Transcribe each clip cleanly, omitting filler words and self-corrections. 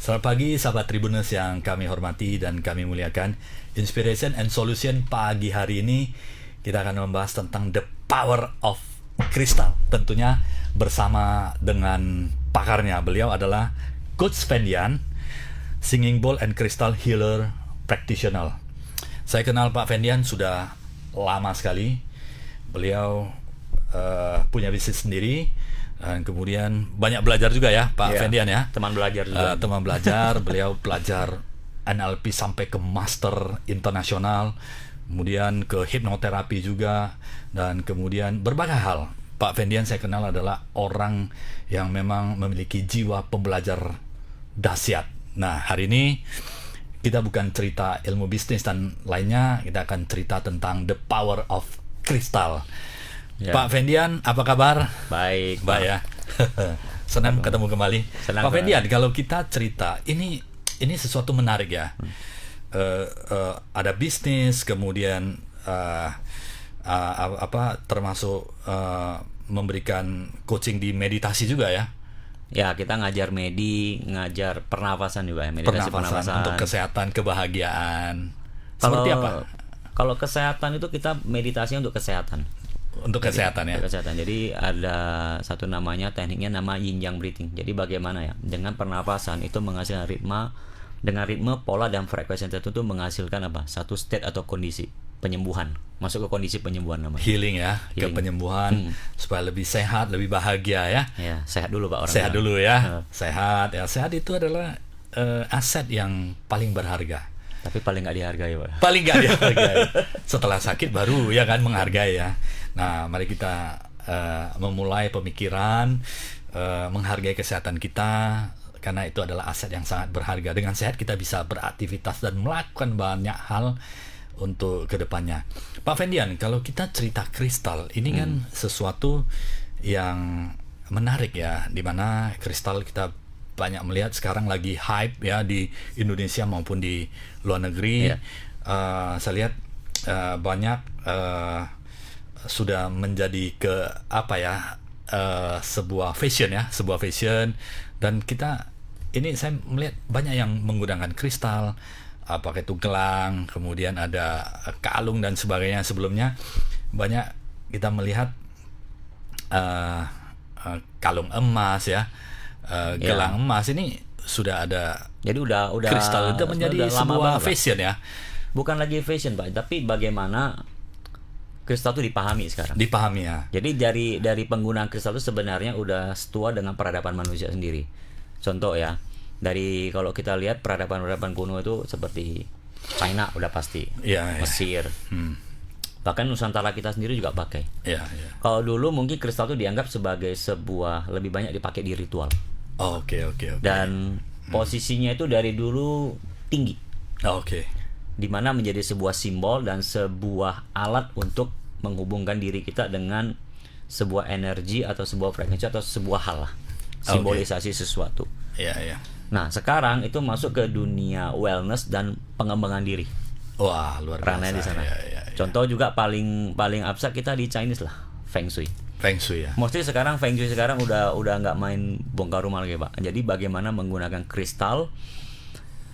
Selamat pagi sahabat Tribuners yang kami hormati dan kami muliakan. Inspiration and Solution pagi hari ini kita akan membahas tentang the power of crystal. Tentunya bersama dengan pakarnya. Beliau adalah Coach Fendian, Singing Bowl and Crystal Healer Practitioner. Saya kenal Pak Fendian sudah lama sekali. Beliau punya bisnis sendiri. Dan kemudian banyak belajar juga ya Pak Fendian ya. Teman belajar juga. Teman belajar, beliau belajar NLP sampai ke master internasional, kemudian ke hipnoterapi juga, dan kemudian berbagai hal. Pak Fendian saya kenal adalah orang yang memang memiliki jiwa pembelajar dahsyat. Nah, hari ini kita bukan cerita ilmu bisnis dan lainnya, kita akan cerita tentang the power of crystal. Ya. Pak Fendian, apa kabar? Baik ya. Senang ketemu kembali. Senang, Pak Fendian, kalau kita cerita, ini sesuatu menarik ya. Ada bisnis, kemudian termasuk memberikan coaching di meditasi juga ya. Ya, kita ngajar ngajar pernafasan juga ya, meditasi pernafasan untuk kesehatan, kebahagiaan. Seperti apa? Kalau kesehatan itu kita meditasinya untuk kesehatan. Untuk kesehatan ya. Untuk kesehatan. Jadi ada satu tekniknya nama yin yang breathing. Jadi bagaimana ya? Dengan pernapasan itu menghasilkan dengan ritme, pola dan frekuensi tertentu menghasilkan apa? Satu state atau kondisi penyembuhan. Masuk ke kondisi penyembuhan namanya. Healing ya, ke penyembuhan supaya lebih sehat, lebih bahagia ya. Ya, sehat dulu Pak orang. Sehat dulu ya. Sehat ya. Sehat itu adalah aset yang paling berharga. Tapi paling nggak dihargai Pak. Paling nggak dihargai. Setelah sakit baru ya kan menghargai ya. Nah, mari kita memulai pemikiran menghargai kesehatan kita, karena itu adalah aset yang sangat berharga. Dengan sehat kita bisa beraktivitas dan melakukan banyak hal untuk kedepannya. Pak Fendian, kalau kita cerita kristal, ini kan sesuatu yang menarik ya, dimana kristal kita banyak melihat sekarang lagi hype ya di Indonesia maupun di luar negeri. Saya lihat banyak sudah menjadi sebuah fashion dan kita ini saya melihat banyak yang menggunakan kristal, apakah itu gelang, kemudian ada kalung dan sebagainya. Sebelumnya banyak kita melihat kalung emas ya, gelang emas. Ini sudah ada. Jadi udah kristal itu menjadi sebuah fashion ya. Bukan lagi fashion Pak, tapi bagaimana kristal itu dipahami sekarang. Dipahami ya. Jadi dari penggunaan kristal itu sebenarnya udah setua dengan peradaban manusia sendiri. Contoh ya, kalau kita lihat peradaban kuno itu seperti China udah pasti, Mesir, bahkan Nusantara kita sendiri juga pakai. Kalau dulu mungkin kristal itu dianggap sebagai lebih banyak dipakai di ritual. Oke. Dan posisinya itu dari dulu tinggi. Dimana menjadi sebuah simbol dan sebuah alat untuk menghubungkan diri kita dengan sebuah energi atau sebuah frekuensi atau sebuah hal lah, simbolisasi sesuatu. Nah sekarang itu masuk ke dunia wellness dan pengembangan diri. Wah, luar biasa di sana. Contoh juga paling abstrak kita di Chinese lah, Feng Shui ya. Mostly sekarang Feng Shui udah nggak main bongkar rumah lagi Pak. Jadi bagaimana menggunakan kristal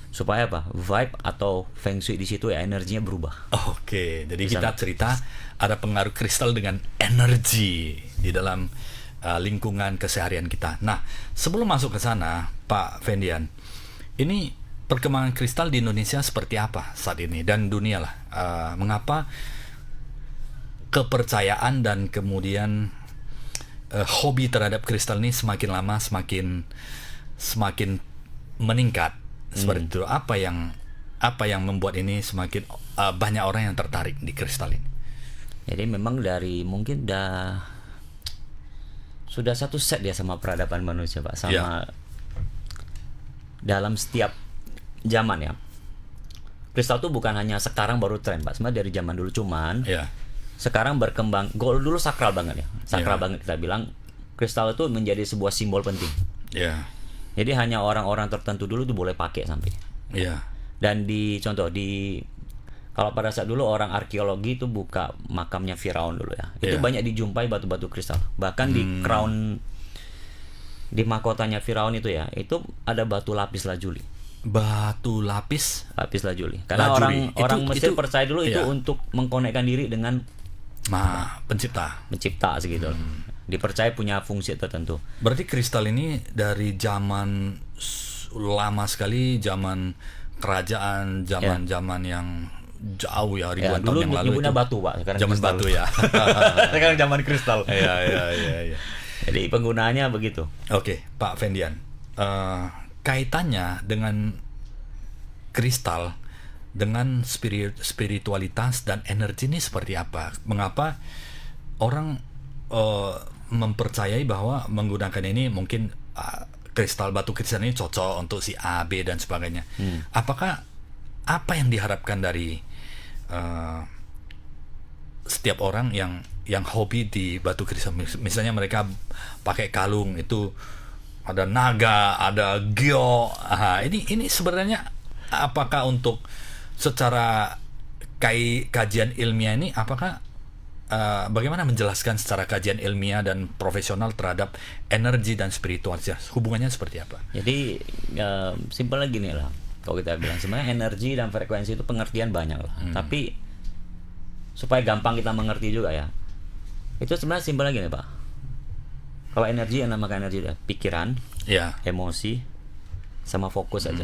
supaya apa? Vibe atau Feng Shui di situ ya energinya berubah. Jadi kita cerita ada pengaruh kristal dengan energi di dalam lingkungan keseharian kita. Nah, sebelum masuk ke sana, Pak Fendian, ini perkembangan kristal di Indonesia seperti apa saat ini dan dunia lah? Mengapa kepercayaan dan kemudian hobi terhadap kristal ini semakin lama semakin meningkat? Seperti itu. Apa yang membuat ini semakin banyak orang yang tertarik di kristal ini? Jadi memang mungkin sudah satu set ya sama peradaban manusia Pak, sama dalam setiap zaman ya. kristal tuh bukan hanya sekarang baru tren, Pak. Sebenarnya dari zaman dulu, cuman Ya. sekarang berkembang. Gold dulu sakral banget ya. Sakral Ya. banget kita bilang. Kristal itu menjadi sebuah simbol penting. Ya. Jadi hanya orang-orang tertentu dulu tuh boleh pakai sampai. Ya. Dan kalau pada saat dulu orang arkeologi itu buka makamnya Firaun dulu ya. Itu Iya. banyak dijumpai batu-batu kristal. Bahkan di crown di mahkotanya Firaun itu ya, itu ada batu lapis lazuli. Batu lapis. Lapis lazuli. Karena Lazuli. orang Mesir Itu- percaya dulu itu iya. untuk mengkonekkan diri dengan Pencipta. mencipta segitu. Dipercaya punya fungsi tertentu. Berarti kristal ini dari zaman lama sekali, zaman kerajaan, zaman yang jauh ya, Ya, ribuan dulu tahun yang lalu nyebutnya itu. batu, Pak. Sekarang Zaman kristal. batu ya. Sekarang zaman kristal. Iya. Jadi penggunaannya begitu. Oke, Pak Fendian. Kaitannya dengan kristal, dengan spiritualitas dan energi ini seperti apa? Mengapa orang mempercayai bahwa menggunakan ini mungkin kristal batu kristal ini cocok untuk si A, B dan sebagainya? Apakah apa yang diharapkan dari setiap orang yang hobi di batu kristal? Misalnya mereka pakai kalung itu ada naga, ada gyo. Ini sebenarnya apakah untuk secara kajian ilmiah ini, apakah bagaimana menjelaskan secara kajian ilmiah dan profesional terhadap energi dan spiritualitas, hubungannya seperti apa? Jadi simpel lagi nih lah. Kalau kita bilang sebenarnya energi dan frekuensi itu pengertian banyak lah. Tapi supaya gampang kita mengerti juga ya. Itu sebenarnya simpel lagi nih, Pak. Kalau energi, yang namakan energi ya, pikiran, Ya. emosi, sama fokus aja.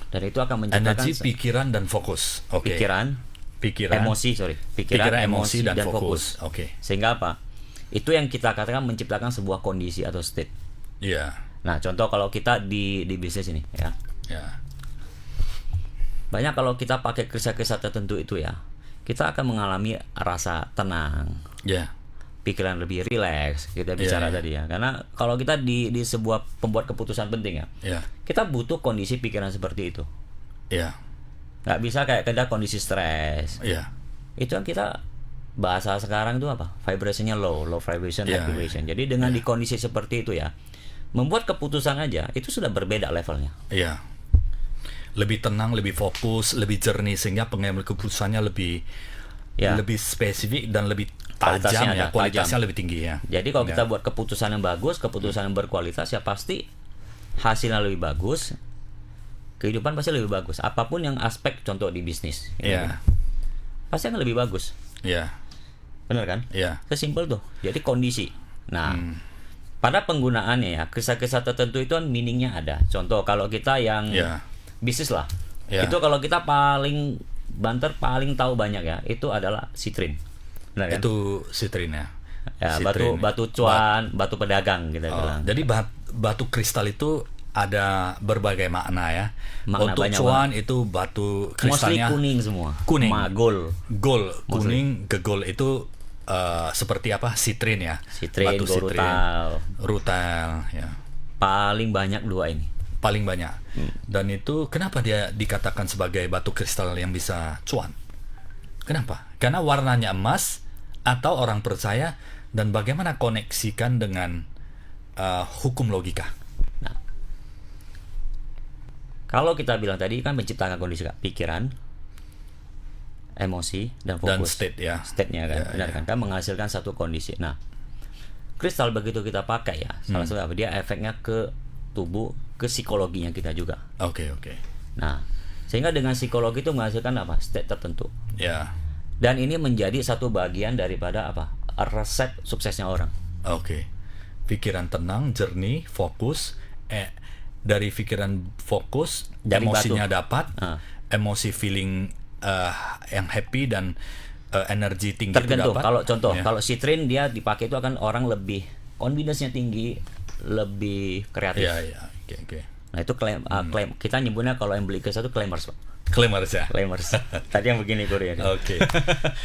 Dan itu akan menciptakan Energi, pikiran dan fokus. Oke. pikiran, Pikiran, pikiran, emosi dan fokus. Oke. Sehingga apa? Itu yang kita katakan menciptakan sebuah kondisi atau state. Iya. Nah, contoh kalau kita di bisnis ini ya. Ya. Banyak kalau kita pakai kisah-kisah tertentu itu ya, kita akan mengalami rasa tenang, Ya. pikiran lebih rileks, kita bicara Iya. tadi ya. Karena kalau kita di sebuah pembuat keputusan penting ya, Ya. kita butuh kondisi pikiran seperti itu. Ya. Nggak bisa kayak kita kondisi stres. Ya. Itu yang kita bahasa sekarang itu apa? Vibrationnya low vibration, Iya, high vibration. Jadi dengan di kondisi seperti itu ya, membuat keputusan aja itu sudah berbeda levelnya. Iya. Lebih tenang, lebih fokus, lebih jernih, sehingga pengambil keputusannya lebih spesifik dan lebih tajam ya, kualitasnya lebih tinggi ya. Jadi kalau kita buat keputusan yang bagus, keputusan yang berkualitas ya pasti hasilnya lebih bagus. Kehidupan pasti lebih bagus. Apapun yang aspek contoh di bisnis, Iya. pasti akan lebih bagus. Iya. Benar kan? Iya. Sesimpel tuh. Jadi kondisi. Nah, pada penggunaannya ya, kisah-kisah tertentu itu kan meaningnya ada. Contoh kalau kita yang bisnis lah, itu kalau kita paling banter paling tahu banyak ya, itu adalah sitrin. Benar kan? Itu sitrin ya. Ya, Sitrin. batu cuan, batu pedagang kita bilang. Jadi batu kristal itu ada berbagai makna ya. Makna Untuk banyak cuan itu batu Mostly kristalnya kuning semua. Kuning. Gold. Gold, kuning, gegol itu seperti apa? Sitrin ya. Sitrin, Batu gold, sitrin. rutal. Rutal ya. Paling banyak dua ini. Paling banyak. Dan itu kenapa dia dikatakan sebagai batu kristal yang bisa cuan? Kenapa? Karena warnanya emas, atau orang percaya, dan bagaimana koneksikan dengan hukum logika. Nah, kalau kita bilang tadi kan menciptakan kondisi pikiran, emosi dan fokus. Dan state ya. State-nya kan, Ya, benar ya. kan menghasilkan satu kondisi. Nah, kristal begitu kita pakai ya, salah satu apa? Dia efeknya ke tubuh, ke psikologinya kita juga. Oke. Nah, sehingga dengan psikologi itu menghasilkan apa? State tertentu. Ya. Dan ini menjadi satu bagian daripada apa? Resep suksesnya orang. Oke. Pikiran tenang, jernih, fokus. Dari pikiran fokus, Dari emosinya batu. dapat. Emosi feeling yang happy dan energi tinggi itu Tergantung. dapat. Kalau contoh, Ya. kalau sitrin dia dipakai itu akan orang lebih confidence-nya tinggi, lebih kreatif. Ya. Oke. Nah itu klaim kita nyebutnya kalau yang beli ke satu claimers, Pak. Claimers ya. Claimers. Tadi yang begini Korea. Oke.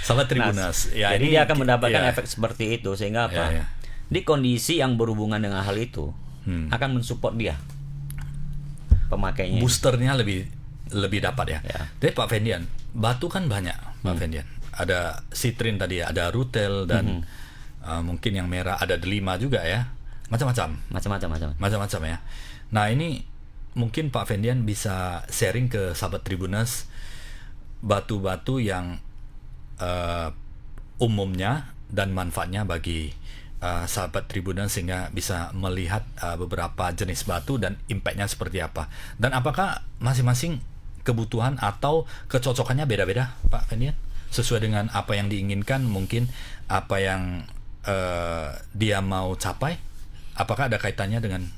Sahabat Tribunas. Nah, jadi dia akan mendapatkan ya. efek seperti itu sehingga apa? Ya. Di kondisi yang berhubungan dengan hal itu akan mensupport dia pemakainya. Boosternya lebih lebih dapat ya. Tapi Pak Fendian, batu kan banyak, Pak Fendian. Ada sitrin tadi, ada rutel dan mungkin yang merah ada delima juga ya. Macam-macam ya. Nah, ini mungkin Pak Fendian bisa sharing ke sahabat Tribuners batu-batu yang umumnya dan manfaatnya bagi sahabat Tribuners sehingga bisa melihat beberapa jenis batu dan impactnya seperti apa. Dan apakah masing-masing kebutuhan atau kecocokannya beda-beda, Pak Fendian? Sesuai dengan apa yang diinginkan, mungkin apa yang dia mau capai. Apakah ada kaitannya dengan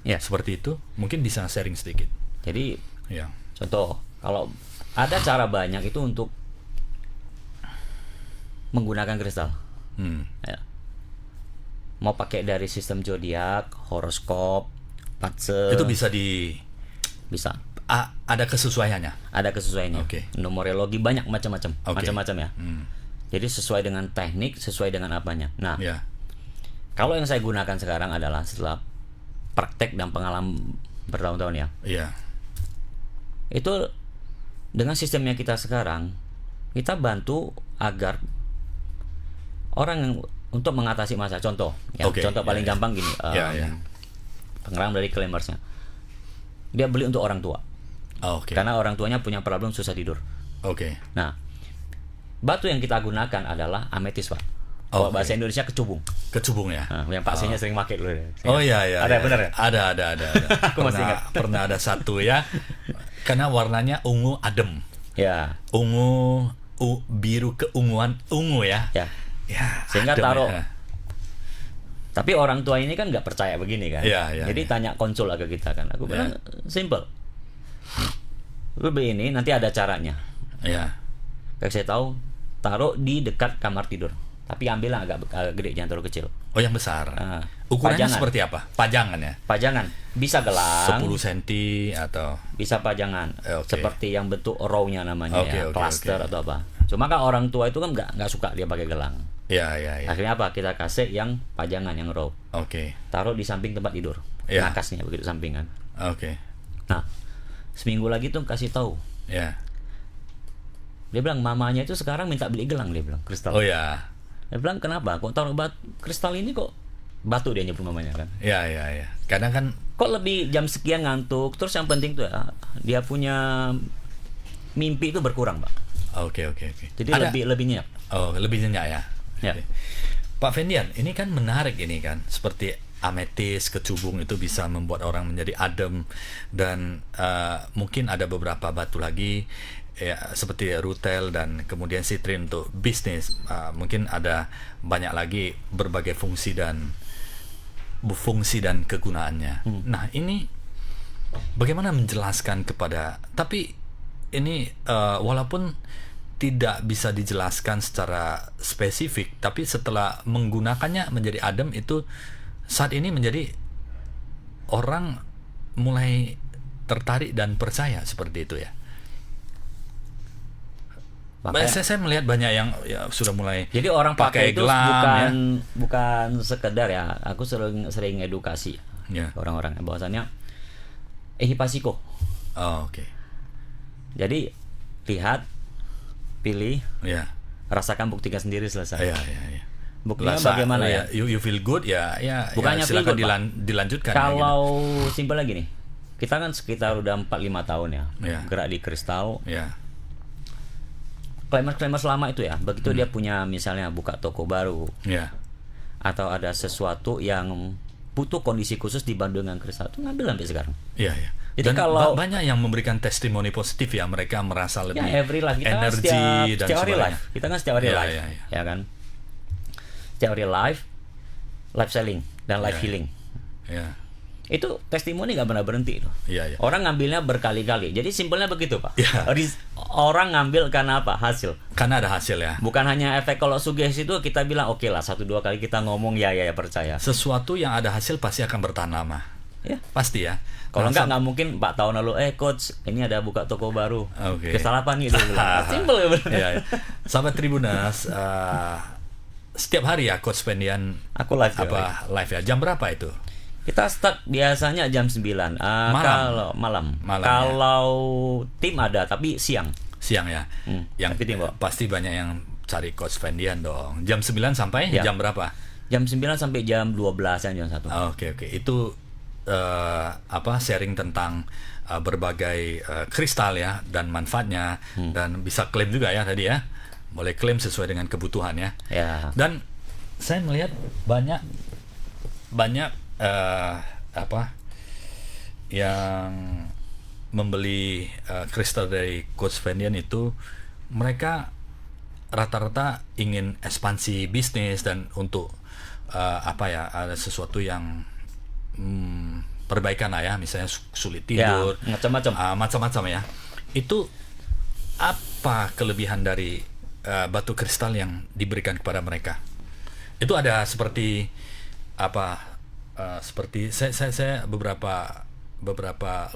seperti itu? Mungkin bisa sharing sedikit. Jadi, contoh, kalau ada cara banyak itu untuk menggunakan kristal. Mau pakai dari sistem zodiak, horoskop, patse. Itu bisa ada kesesuaiannya. Ada kesesuaiannya. Numerologi banyak macam-macam ya. Jadi sesuai dengan teknik, sesuai dengan apanya. Nah, kalau yang saya gunakan sekarang adalah setelah praktek dan pengalaman bertahun-tahun ya. Itu dengan sistemnya kita sekarang, kita bantu agar orang yang untuk mengatasi masalah. Contoh paling gampang gini. Pengerang dari Clammersnya. Dia beli untuk orang tua. Karena orang tuanya punya problem susah tidur. Nah, batu yang kita gunakan adalah ametis, Pak. Bahasa Indonesia kecubung. Kecubung ya. Yang Pak Senya sering pakai dulu. Iya. Ada benar ya? Ada. Aku masih ingat. Pernah ada satu ya. Karena warnanya ungu adem. Ya. Ungu biru keunguan ungu ya. Ya. Sehingga taruh. Tapi orang tua ini kan nggak percaya begini kan. Jadi tanya konsul ke kita kan. Aku bilang simple. Lu beli ini nanti ada caranya. Kayak saya tahu, taruh di dekat kamar tidur. Tapi ambil agak gede, jangan terlalu kecil. Yang besar. Ukurannya pajangan. Seperti apa? Pajangan ya? Pajangan. Bisa gelang. 10 cm atau? Bisa pajangan. Seperti yang bentuk row-nya namanya cluster atau apa. Cuma kan orang tua itu kan nggak suka dia pakai gelang. Akhirnya apa? Kita kasih yang pajangan, yang row. Taruh di samping tempat tidur. Nakasnya begitu sampingan. Nah, seminggu lagi tuh kasih tahu. Dia bilang mamanya itu sekarang minta beli gelang, dia bilang kristal. Dia bilang kenapa? Kok taruh kristal ini kok batu, dia nyebut mamanya kan? Kadang kan kok lebih jam sekian ngantuk. Terus yang penting tuh dia punya mimpi itu berkurang, Pak. Jadi lebih nyenyak. Lebih nyenyak ya. Pak Fendian, ini kan menarik ini kan, seperti ametis, kecubung itu bisa membuat orang menjadi adem dan mungkin ada beberapa batu lagi seperti rutel dan kemudian sitrin untuk bisnis. Mungkin ada banyak lagi berbagai fungsi dan kegunaannya. Nah, ini bagaimana menjelaskan tapi ini walaupun tidak bisa dijelaskan secara spesifik, tapi setelah menggunakannya menjadi adem itu saat ini menjadi orang mulai tertarik dan percaya seperti itu ya. Saya melihat banyak yang sudah mulai. Jadi orang pakai itu gelang, bukan sekedar ya. Aku sering edukasi orang-orang bahwasannya ehipasiko. Jadi lihat, pilih, rasakan, buktikan sendiri, selesai. Buktinya bagaimana ya? You feel good bukannya silakan dilanjutkan. Kalau simpel lagi nih, kita kan sekitar udah 4-5 tahun gerak di kristal. Clammer lama itu ya, begitu dia punya misalnya buka toko baru, atau ada sesuatu yang butuh kondisi khusus dibantu dengan kristal, itu ngambil sampai sekarang. Jadi dan kalau banyak yang memberikan testimoni positif ya, mereka merasa lebih energi dan sebagainya. Kita kan setiap hari live, ya kan? Setiap hari live selling dan live healing. Itu testimoni nggak pernah berhenti loh. Orang ngambilnya berkali-kali. Jadi simpelnya begitu, Pak. Orang ngambil karena apa? Hasil. Karena ada hasil ya. Bukan hanya efek. Kalau sugesti itu kita bilang oke lah, 1-2 kali kita ngomong ya percaya. Sesuatu yang ada hasil pasti akan bertahan lama. Pasti ya. Kalau nggak mungkin 4 tahun lalu coach ini ada buka toko baru. Kesalahan gitu. Simple ya. Sahabat Tribuners, setiap hari ya Coach Fendian aku live live ya. Jam berapa itu? Kita start biasanya jam 9. Kalau malam. Kalau tim ada tapi siang. Siang ya. Yang tim, pasti banyak yang cari Coach Fendian dong. Jam 9 sampai jam berapa? Jam 9 sampai jam 12 jam 1. Oke. Itu sharing tentang berbagai kristal ya dan manfaatnya, dan bisa klaim juga ya tadi ya. Boleh klaim sesuai dengan kebutuhan ya. Dan saya melihat banyak yang membeli kristal dari Coach Fendian itu mereka rata-rata ingin ekspansi bisnis dan untuk ada sesuatu yang perbaikan lah ya, misalnya sulit tidur, macam-macam ya. Itu apa kelebihan dari batu kristal yang diberikan kepada mereka? Itu ada seperti seperti saya beberapa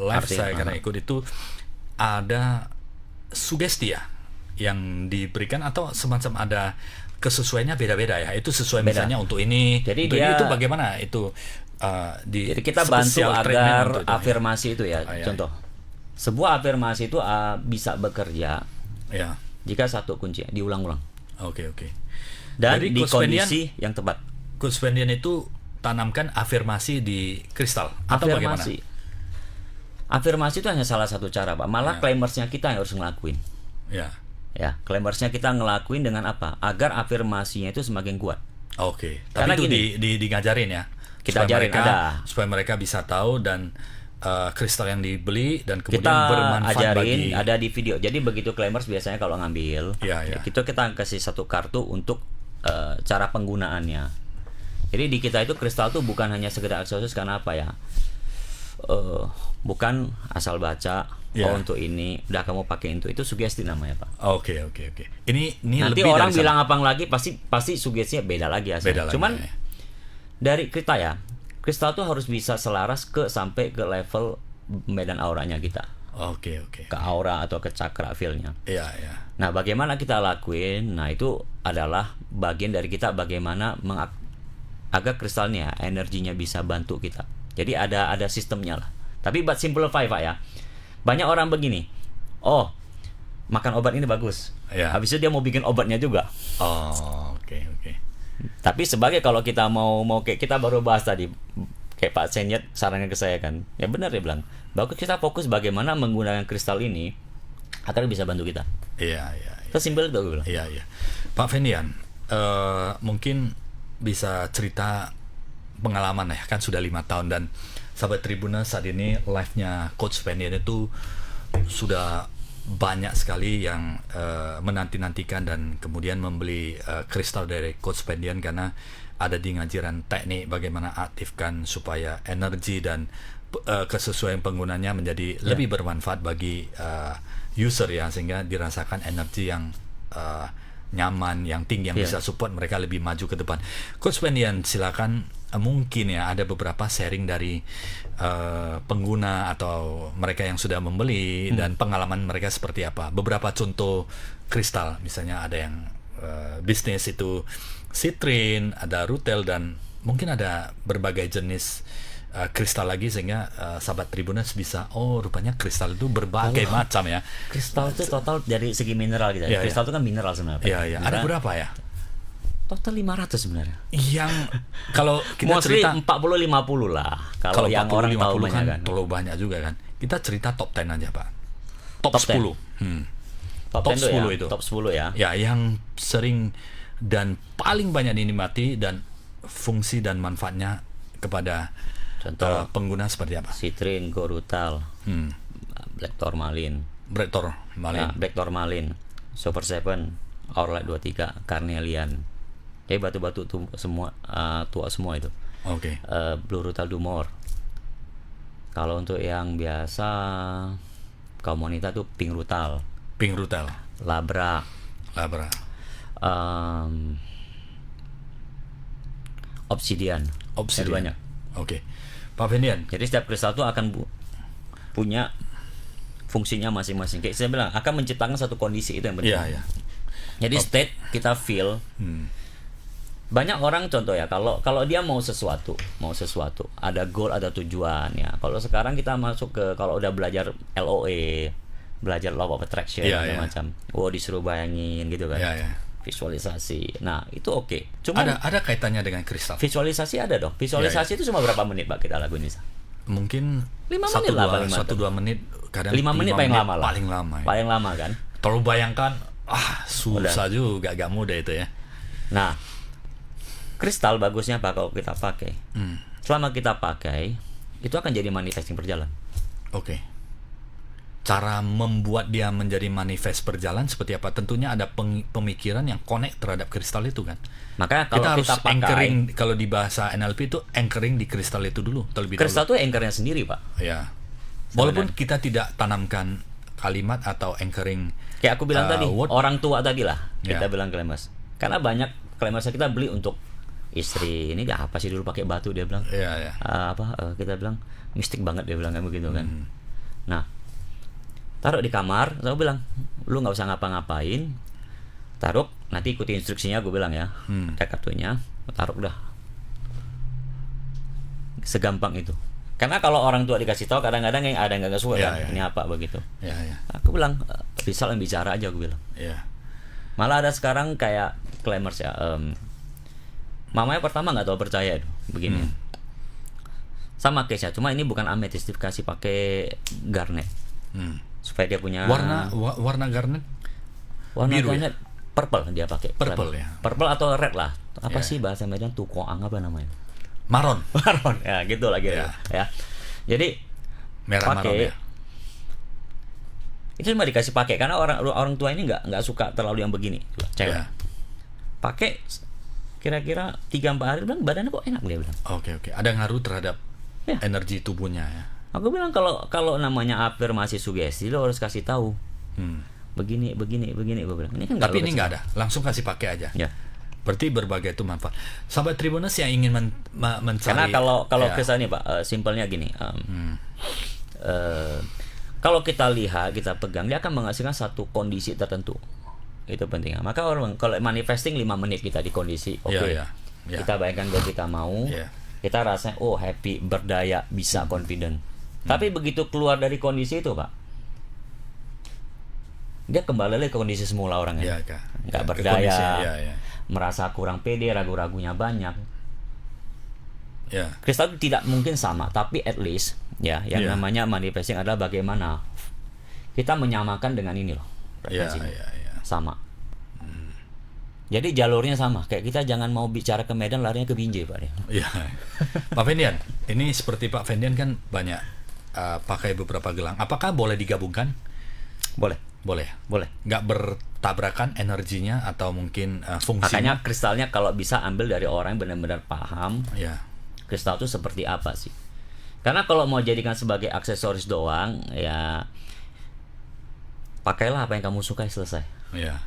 live saya karena ikut itu ada sugesti ya yang diberikan, atau semacam ada kesesuaiannya beda-beda ya. Itu sesuai misalnya untuk ini. Jadi itu bagaimana itu jadi kita bantu agar afirmasi itu ya. Contoh, sebuah afirmasi itu bisa bekerja jika satu kunci diulang-ulang. Oke. Dan jadi, di kondisi yang tepat. Coach Fendian itu tanamkan afirmasi di kristal atau bagaimana? Afirmasi itu hanya salah satu cara, Pak. Malah claimersnya kita yang harus ngelakuin. Ya, claimersnya kita ngelakuin dengan apa? Agar afirmasinya itu semakin kuat. Oke. Tapi itu di ngajarin ya. Kita ajarin supaya mereka bisa tahu, dan kristal yang dibeli dan kemudian kita bermanfaat ajarin ada di video. Jadi begitu claimers biasanya kalau ngambil, itu kita kasih satu kartu untuk cara penggunaannya. Jadi di kita itu kristal itu bukan hanya sekedar aksesoris, karena apa ya? Bukan asal baca untuk ini udah kamu pakai itu sugesti namanya, Pak. Oke. Ini nanti lebih orang bilang apa lagi pasti sugestinya beda lagi hasilnya. Cuman dari kita ya, kristal tuh harus bisa selaras sampai ke level medan auranya kita. Oke. Ke aura atau ke cakra feel-nya. Iya. Nah, bagaimana kita lakuin? Nah, itu adalah bagian dari kita bagaimana agar kristalnya energinya bisa bantu kita. Jadi ada sistemnya lah. Tapi buat simplify, Pak ya. Banyak orang begini. Oh, makan obat ini bagus. Habis itu dia mau bikin obatnya juga. Oke. Tapi sebagai kalau kita mau kayak kita baru bahas tadi, kayak Pak Senyet sarannya ke saya kan. Ya benar dia bilang. Bagus kita fokus bagaimana menggunakan kristal ini agar bisa bantu kita. Iya. Sesimpel itu gue bilang. Iya. Pak Fendian, mungkin bisa cerita pengalaman ya, kan sudah 5 tahun, dan sahabat Tribuners saat ini live-nya Coach Fendian itu sudah banyak sekali yang menanti-nantikan dan kemudian membeli kristal dari Coach Fendian, karena ada di ngajaran teknik bagaimana aktifkan supaya energi dan kesesuaian penggunanya menjadi lebih bermanfaat bagi user ya, sehingga dirasakan energi yang nyaman, yang tinggi, yang bisa support mereka lebih maju ke depan. Coach Fendian, silakan. Mungkin ya ada beberapa sharing dari pengguna atau mereka yang sudah membeli dan pengalaman mereka seperti apa. Beberapa contoh kristal, misalnya ada yang bisnis itu Citrin, ada Rutel, dan mungkin ada berbagai jenis kristal lagi, sehingga sahabat Tribuners bisa rupanya kristal itu berbagai macam ya. Kristal itu total dari segi mineral gitu. Kristal itu kan mineral sebenarnya. Iya. Ada berapa ya? Total 500 sebenarnya. Yang kalau kita mostly cerita 40-50 lah. Kalau yang 40, orang tahu kan terlalu banyak juga kan. Kita cerita top 10 aja, Pak. Top 10. Top 10 itu. Top 10 ya. Ya, yang sering dan paling banyak dinikmati dan fungsi dan manfaatnya kepada contoh pengguna seperti apa? Citrin, Gorutal, Black Tourmaline, Super 7, Auralight 23, Carnelian. Jadi batu-batu semua tua semua itu. Oke. Blue Rutal Dumor. Kalau untuk yang biasa kaum wanita tuh Pink Rutal, Labra. Obsidian. Banyak. Oke. Pak Fendian. Jadi setiap kristal itu akan punya fungsinya masing-masing. Kayak saya bilang akan menciptakan satu kondisi, itu yang penting. Iya. Jadi state kita feel Banyak orang contoh ya, kalau dia mau sesuatu, ada goal, ada tujuan ya. Kalau sekarang kita masuk ke, kalau udah belajar LOA, belajar law of attraction macam, disuruh bayangin gitu kan. Visualisasi. Nah, itu oke. Cuma ada kaitannya dengan kristal. Visualisasi ada dong. Visualisasi itu cuma berapa menit Pak kita lakuin ini? Mungkin 5 menit lah paling 1-2 menit, kadang 5 menit paling lama lah. Paling lama. Paling lama kan. Terlalu bayangkan, susah juga, gak mudah itu ya. Nah, kristal bagusnya Pak kalau kita pakai. Selama kita pakai, itu akan jadi manifesting berjalan. Oke. Cara membuat dia menjadi manifest berjalan seperti apa? Tentunya ada pemikiran yang connect terhadap kristal itu kan. Maka kalau kita harus pakai, anchoring, kalau di bahasa NLP itu anchoring di kristal itu dulu terlebih dahulu. Kristal itu anchornya sendiri Pak. Ya. Walaupun kita tidak tanamkan kalimat atau anchoring. Kayak aku bilang tadi, word. orang tua tadi lah kita bilang Clemens. Karena banyak Clemens kita beli untuk istri. Ini apa sih dulu pakai batu dia bilang. Kita bilang mistik banget dia bilang kayak begitu kan. Nah, taruh di kamar, aku bilang, lu nggak usah ngapa-ngapain, taruh, nanti ikuti instruksinya, gue bilang ya, ada kartunya, taruh udah, segampang itu. Karena kalau orang tua dikasih tahu, kadang-kadang yang ada nggak suka kan, ini apa begitu. Aku bilang, bisa bicara aja, aku bilang. Malah ada sekarang kayak Clemens ya, mamanya pertama nggak tahu percaya itu, begini. Sama case-nya, cuma ini bukan amethyst, dikasih pakai garnet. Supaya dia punya warna garnet, biru garnet, ya? Purple dia pakai. Purple ya. Purple atau red lah. Apa sih bahasa Medan, tukoang apa namanya? Maron. Ya gitu lagi ya. Jadi merah maron ya. Itu cuma dikasih pakai karena orang tua ini nggak suka terlalu yang begini. Cewek. Pakai kira-kira 3-4 hari bilang badannya kok enak dia bilang. Oke. Ada ngaruh terhadap energi tubuhnya ya. Aku bilang kalau namanya afirmasi sugesti lo harus kasih tahu. Begini gue bilang. Ini kan tapi ini nggak ada, langsung kasih pakai aja. Ya. Berarti berbagai itu manfaat. Sahabat Tribuners yang ingin mencari. Karena kalau kisah ini Pak, simpelnya gini. Kalau kita lihat, kita pegang, dia akan menghasilkan satu kondisi tertentu. Itu pentingnya. Maka orang kalau manifesting 5 menit kita di kondisi, kita bayangkan bahwa kita mau. Kita rasanya happy, berdaya, bisa confident. Tapi begitu keluar dari kondisi itu Pak, dia kembali lagi ke kondisi semula orangnya. Nggak berdaya, merasa kurang pede, ragu-ragunya banyak. Kristal itu tidak mungkin sama, tapi at least yang namanya manifesting adalah bagaimana kita menyamakan dengan ini loh, sama. Jadi jalurnya sama, kayak kita jangan mau bicara ke Medan larinya ke Binjai Pak. Pak Fendian, ini seperti Pak Fendian kan banyak pakai beberapa gelang. Apakah boleh digabungkan? Boleh. Nggak bertabrakan energinya atau mungkin fungsinya? Makanya kristalnya kalau bisa ambil dari orang yang benar-benar paham. Kristal itu seperti apa sih? Karena kalau mau jadikan sebagai aksesoris doang, ya pakailah apa yang kamu sukai, selesai.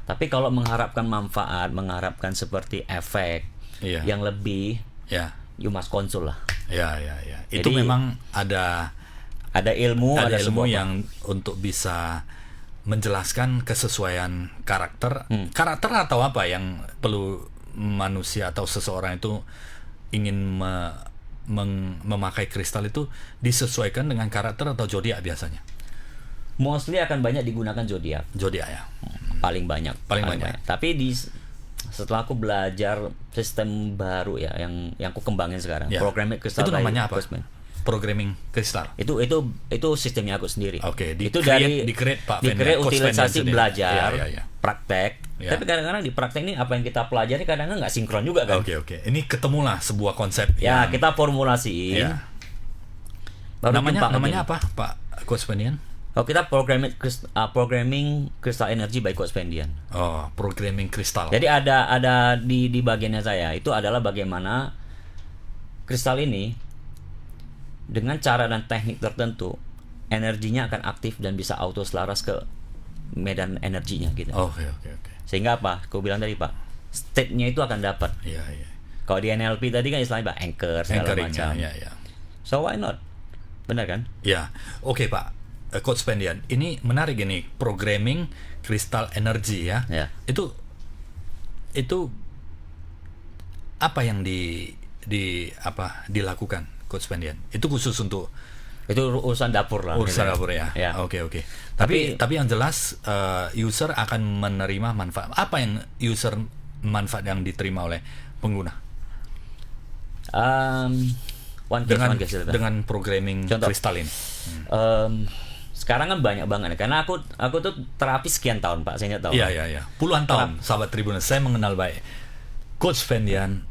Tapi kalau mengharapkan manfaat, mengharapkan seperti efek yang lebih, you must consult lah. Itu jadi, memang ada ilmu yang untuk bisa menjelaskan kesesuaian karakter atau apa yang perlu manusia atau seseorang itu ingin memakai kristal itu disesuaikan dengan karakter atau zodiak biasanya. Mostly akan banyak digunakan zodiak ya. Paling banyak. Tapi setelah aku belajar sistem baru ya yang aku kembangin sekarang, programming kristal. Itu namanya apa? Programming kristal. Itu sistemnya aku sendiri. Itu dari utilisasi belajar, praktek. Tapi kadang-kadang di praktek ini apa yang kita pelajari kadang-kadang nggak sinkron juga kan. Ini ketemulah sebuah konsep. Kita formulasiin. Namanya apa, Pak Coach Fendian? Kita programming crystal energy by Coach Fendian. Programming kristal. Jadi ada di bagiannya saya itu adalah bagaimana kristal ini dengan cara dan teknik tertentu energinya akan aktif dan bisa auto selaras ke medan energinya gitu. Sehingga apa? Aku bilang tadi Pak, state-nya itu akan dapat. Kalau di NLP tadi kan istilahnya anchor segala macam. So why not? Benar kan? Pak. Coach Fendian, ini menarik ini programming kristal energi ya. Itu apa yang dilakukan Coach Pendian? Itu khusus untuk itu urusan dapur lah. Urusan gitu. dapur ya. Oke. Tapi yang jelas user akan menerima manfaat. Apa yang manfaat yang diterima oleh pengguna? Dengan programming kristal ini. Sekarang kan banyak banget karena aku tuh terapi sekian tahun, Pak. Saya nggak tahu. Iya. Puluhan tahun, sahabat Tribuners. Saya mengenal baik Coach Pendian.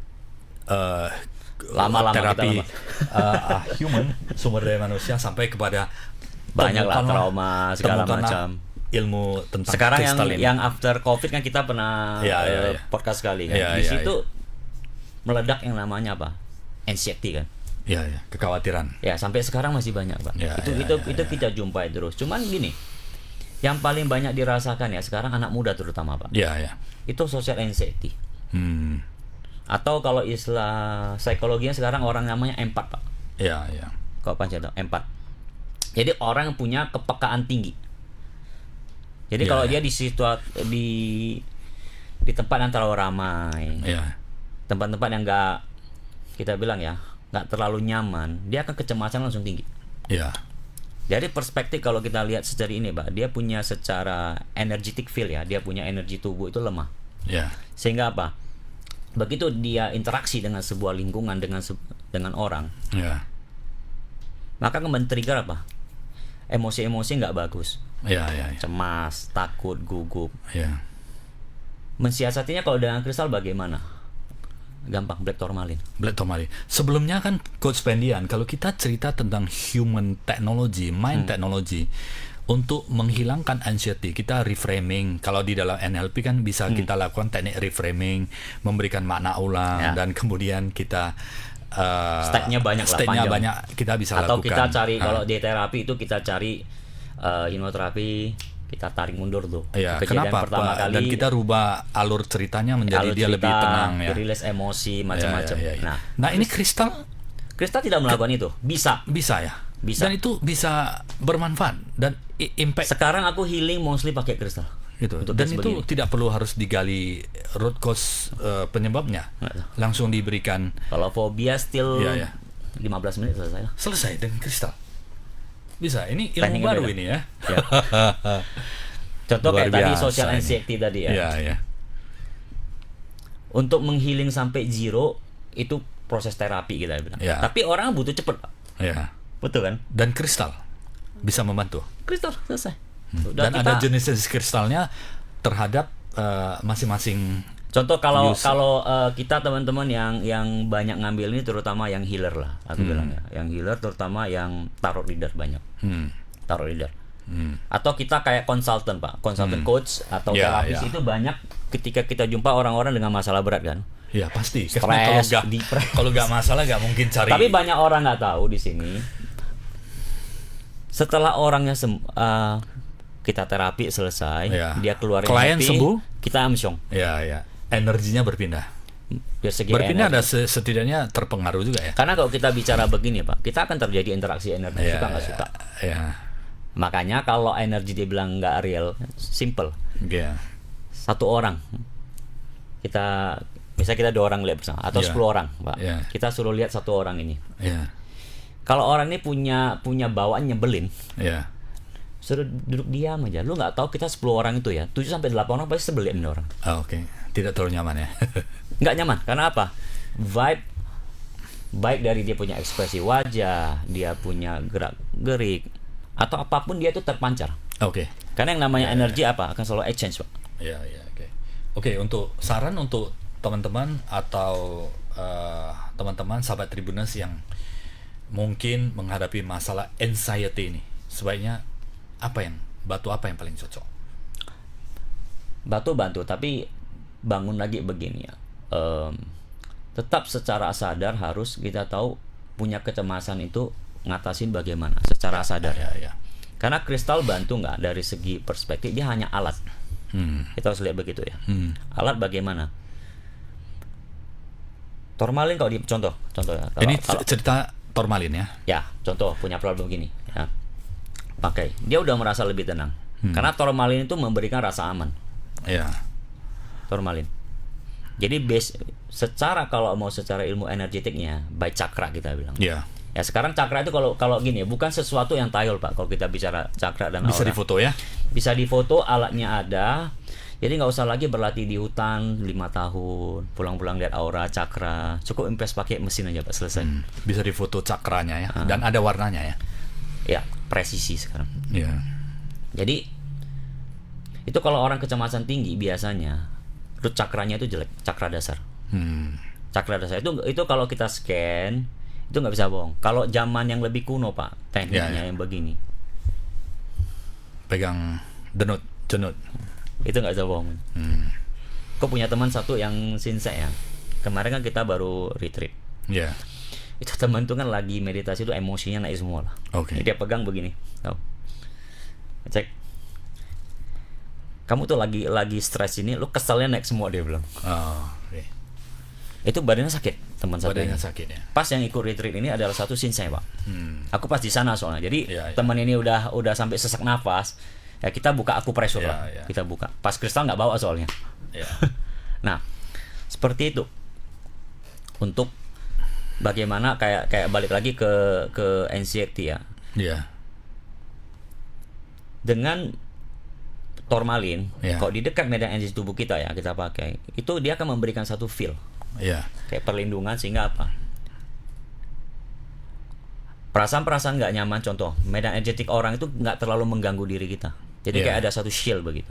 Lama-lama terapi human, sumber daya manusia, sampai kepada banyak lah trauma segala macam ilmu tentang sekarang kristal yang after COVID kan kita pernah podcast sekali kan. Di situ meledak yang namanya apa? Anxiety kan. Iya. Kekhawatiran. Ya, sampai sekarang masih banyak, Pak. Itu kita jumpai terus. Cuman gini, yang paling banyak dirasakan ya sekarang anak muda terutama, Pak. Iya. Itu social anxiety. Atau kalau istilah psikologinya sekarang orang namanya empat, Pak. Iya. Kalau Pak tahu empat. Jadi orang yang punya kepekaan tinggi. Jadi kalau dia di tempat yang terlalu ramai, tempat-tempat yang kita bilang nggak terlalu nyaman, dia akan kecemasan langsung tinggi. Iya. Dari perspektif kalau kita lihat secara ini, Pak, dia punya secara energetic feel dia punya energi tubuh itu lemah. Iya. Sehingga apa? Begitu dia interaksi dengan sebuah lingkungan dengan orang, maka akan men-trigger apa? Emosi-emosi nggak bagus. Iya. Cemas, takut, gugup. Iya. Mensiasatinya kalau dengan kristal bagaimana? Gampang, black tourmaline. Sebelumnya kan Coach Pendian, kalau kita cerita tentang human technology, mind technology, untuk menghilangkan anxiety, kita reframing. Kalau di dalam NLP kan bisa kita lakukan teknik reframing, memberikan makna ulang, dan kemudian kita stepnya banyak kita bisa atau lakukan. Kita cari kalau di terapi itu kita cari hipnoterapi, kita tarik mundur tuh. Kejadian pertama kali, dan kita rubah alur ceritanya menjadi dia lebih tenang, rilis emosi macam-macam. Nah, ini kristal tidak melakukan itu. Bisa ya. Dan itu bisa bermanfaat dan impact. Sekarang aku healing mostly pakai kristal. Dan itu tidak perlu harus digali root cause penyebabnya. Langsung diberikan. Kalau fobia still 15 menit selesai dengan kristal. Bisa. Ini ilmu baru ini ya. Contoh kayak tadi social anxiety tadi ya. Untuk menghealing sampai zero itu proses terapi kita bilang. Tapi orang butuh cepet. Betul kan? Dan kristal bisa membantu. Kristal selesai. Dan ada jenis kristalnya terhadap masing-masing. Contoh kalau kita teman-teman yang banyak ngambil ini terutama yang healer lah, aku bilang ya. Yang healer terutama yang tarot reader banyak. Tarot reader. Atau kita kayak konsultan, Pak. Konsultan coach atau terapis itu banyak ketika kita jumpa orang-orang dengan masalah berat kan. Ya pasti. Stres, kalau nggak masalah nggak mungkin cari. Tapi banyak orang nggak tahu di sini. Setelah orangnya kita terapi selesai, dia keluarin klien happy, sembuh, kita amsyong. Energinya berpindah. Berpindah ada setidaknya terpengaruh juga ya. Karena kalau kita bicara begini, Pak, kita akan terjadi interaksi energi, suka nggak suka. Makanya kalau energi dibilang nggak real, simple. Satu orang, misalnya kita 2 orang lihat bersama atau 10 orang, Pak. Kita suruh lihat satu orang ini. Kalau orang ini punya bawaan nyebelin, suruh duduk diam aja. Lu nggak tahu kita 10 orang itu ya, 7-8 orang pasti sebelin orang. Oke. Tidak terlalu nyaman ya. Nggak nyaman, karena apa? Vibe baik dari dia punya ekspresi wajah, dia punya gerak-gerik, atau apapun dia itu terpancar. Karena yang namanya energi apa? Akan selalu exchange, Pak. Oke, untuk saran untuk teman-teman atau teman-teman sahabat Tribuners yang mungkin menghadapi masalah anxiety ini, sebaiknya batu apa yang paling cocok? Batu bantu, tapi bangun lagi begini ya. Tetap secara sadar harus kita tahu punya kecemasan itu ngatasin bagaimana secara sadar. Karena kristal bantu nggak dari segi perspektif, dia hanya alat. Kita harus lihat begitu ya. Alat bagaimana? Tourmaline kalau contoh ya. Ini cerita tourmaline ya. Ya, contoh punya problem gini ya. Pakai. Dia udah merasa lebih tenang. Karena tourmaline itu memberikan rasa aman. Tourmaline. Jadi kalau mau secara ilmu energetiknya by cakra kita bilang. Iya. Ya sekarang cakra itu kalau gini bukan sesuatu yang tayul Pak. Kalau kita bicara cakra dan bisa aura. difoto ya? Bisa difoto, alatnya ada. Jadi nggak usah lagi berlatih di hutan 5 tahun, pulang-pulang lihat aura cakra. Cukup impress pakai mesin aja Pak, selesai. Bisa difoto cakranya ya, dan ada warnanya ya. Ya, presisi sekarang. Iya. Jadi itu kalau orang kecemasan tinggi biasanya root cakranya itu jelek, cakra dasar. Cakra dasar itu kalau kita scan itu nggak bisa bohong. Kalau zaman yang lebih kuno Pak, tekniknya yang begini. Pegang jenut. Itu nggak bisa bohong. Kok punya teman satu yang sinsek ya. Kemarin kan kita baru retreat. Iya. Itu teman tuh kan lagi meditasi itu emosinya naik semua lah. Oke. Dia pegang begini. Tahu. Cek. Kamu tuh lagi stres ini, lu keselnya naik semua dia bilang. Oh, okay. Itu badannya sakit teman satu. Badannya sakit ya. Pas yang ikut retreat ini adalah satu sinsek Pak. Aku pas di sana soalnya. Jadi teman ini udah sampai sesak nafas. Ya kita buka akupresur lah. Kita buka. Pas kristal nggak bawa soalnya. Nah, seperti itu. Untuk bagaimana kayak balik lagi ke anxiety ya. Iya. Dengan Tourmaline, kalau di dekat medan energi tubuh kita ya kita pakai, itu dia akan memberikan satu feel. Kayak perlindungan sehingga apa? Perasaan-perasaan nggak nyaman, contoh medan energetik orang itu nggak terlalu mengganggu diri kita. Jadi kayak ada satu shield begitu.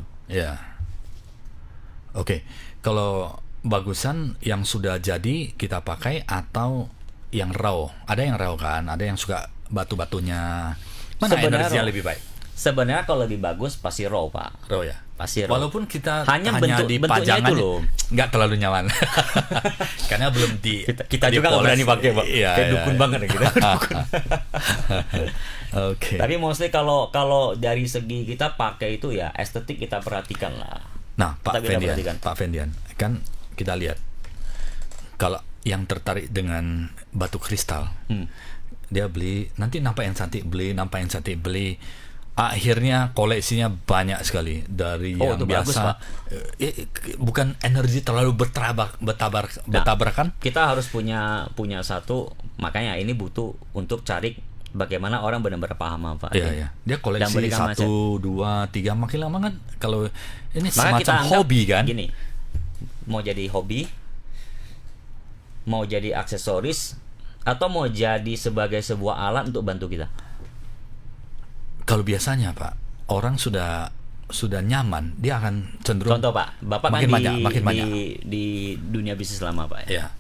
Oke. Kalau bagusan yang sudah jadi kita pakai atau yang raw? Ada yang raw kan? Ada yang suka batu-batunya. Mana energinya lebih baik? Sebenarnya kalau lebih bagus pasti raw Pak. Raw ya. Pasti raw. Walaupun kita hanya di pajangan nggak terlalu nyaman. Karena belum kita juga nggak berani pakai Pak. Kayak dukun banget ya kita. Oke. Tapi mostly kalau dari segi kita pakai itu ya estetik kita perhatikan lah. Nah Pak Fendian, kan kita lihat kalau yang tertarik dengan batu kristal, dia beli nanti nampak yang cantik beli. Akhirnya koleksinya banyak sekali dari yang biasa. Bukan energi terlalu bertabrakan. Kita harus punya satu, makanya ini butuh untuk cari bagaimana orang benar-benar paham apa. Iya. Dia koleksi 1, 2, 3 makin lama kan. Kalau ini maka semacam hobi kan. Gini, mau jadi hobi, mau jadi aksesoris, atau mau jadi sebagai sebuah alat untuk bantu kita. Kalau biasanya Pak, orang sudah nyaman, dia akan cenderung. Contoh Pak, Bapak makin kan banyak. di dunia bisnis lama Pak ya.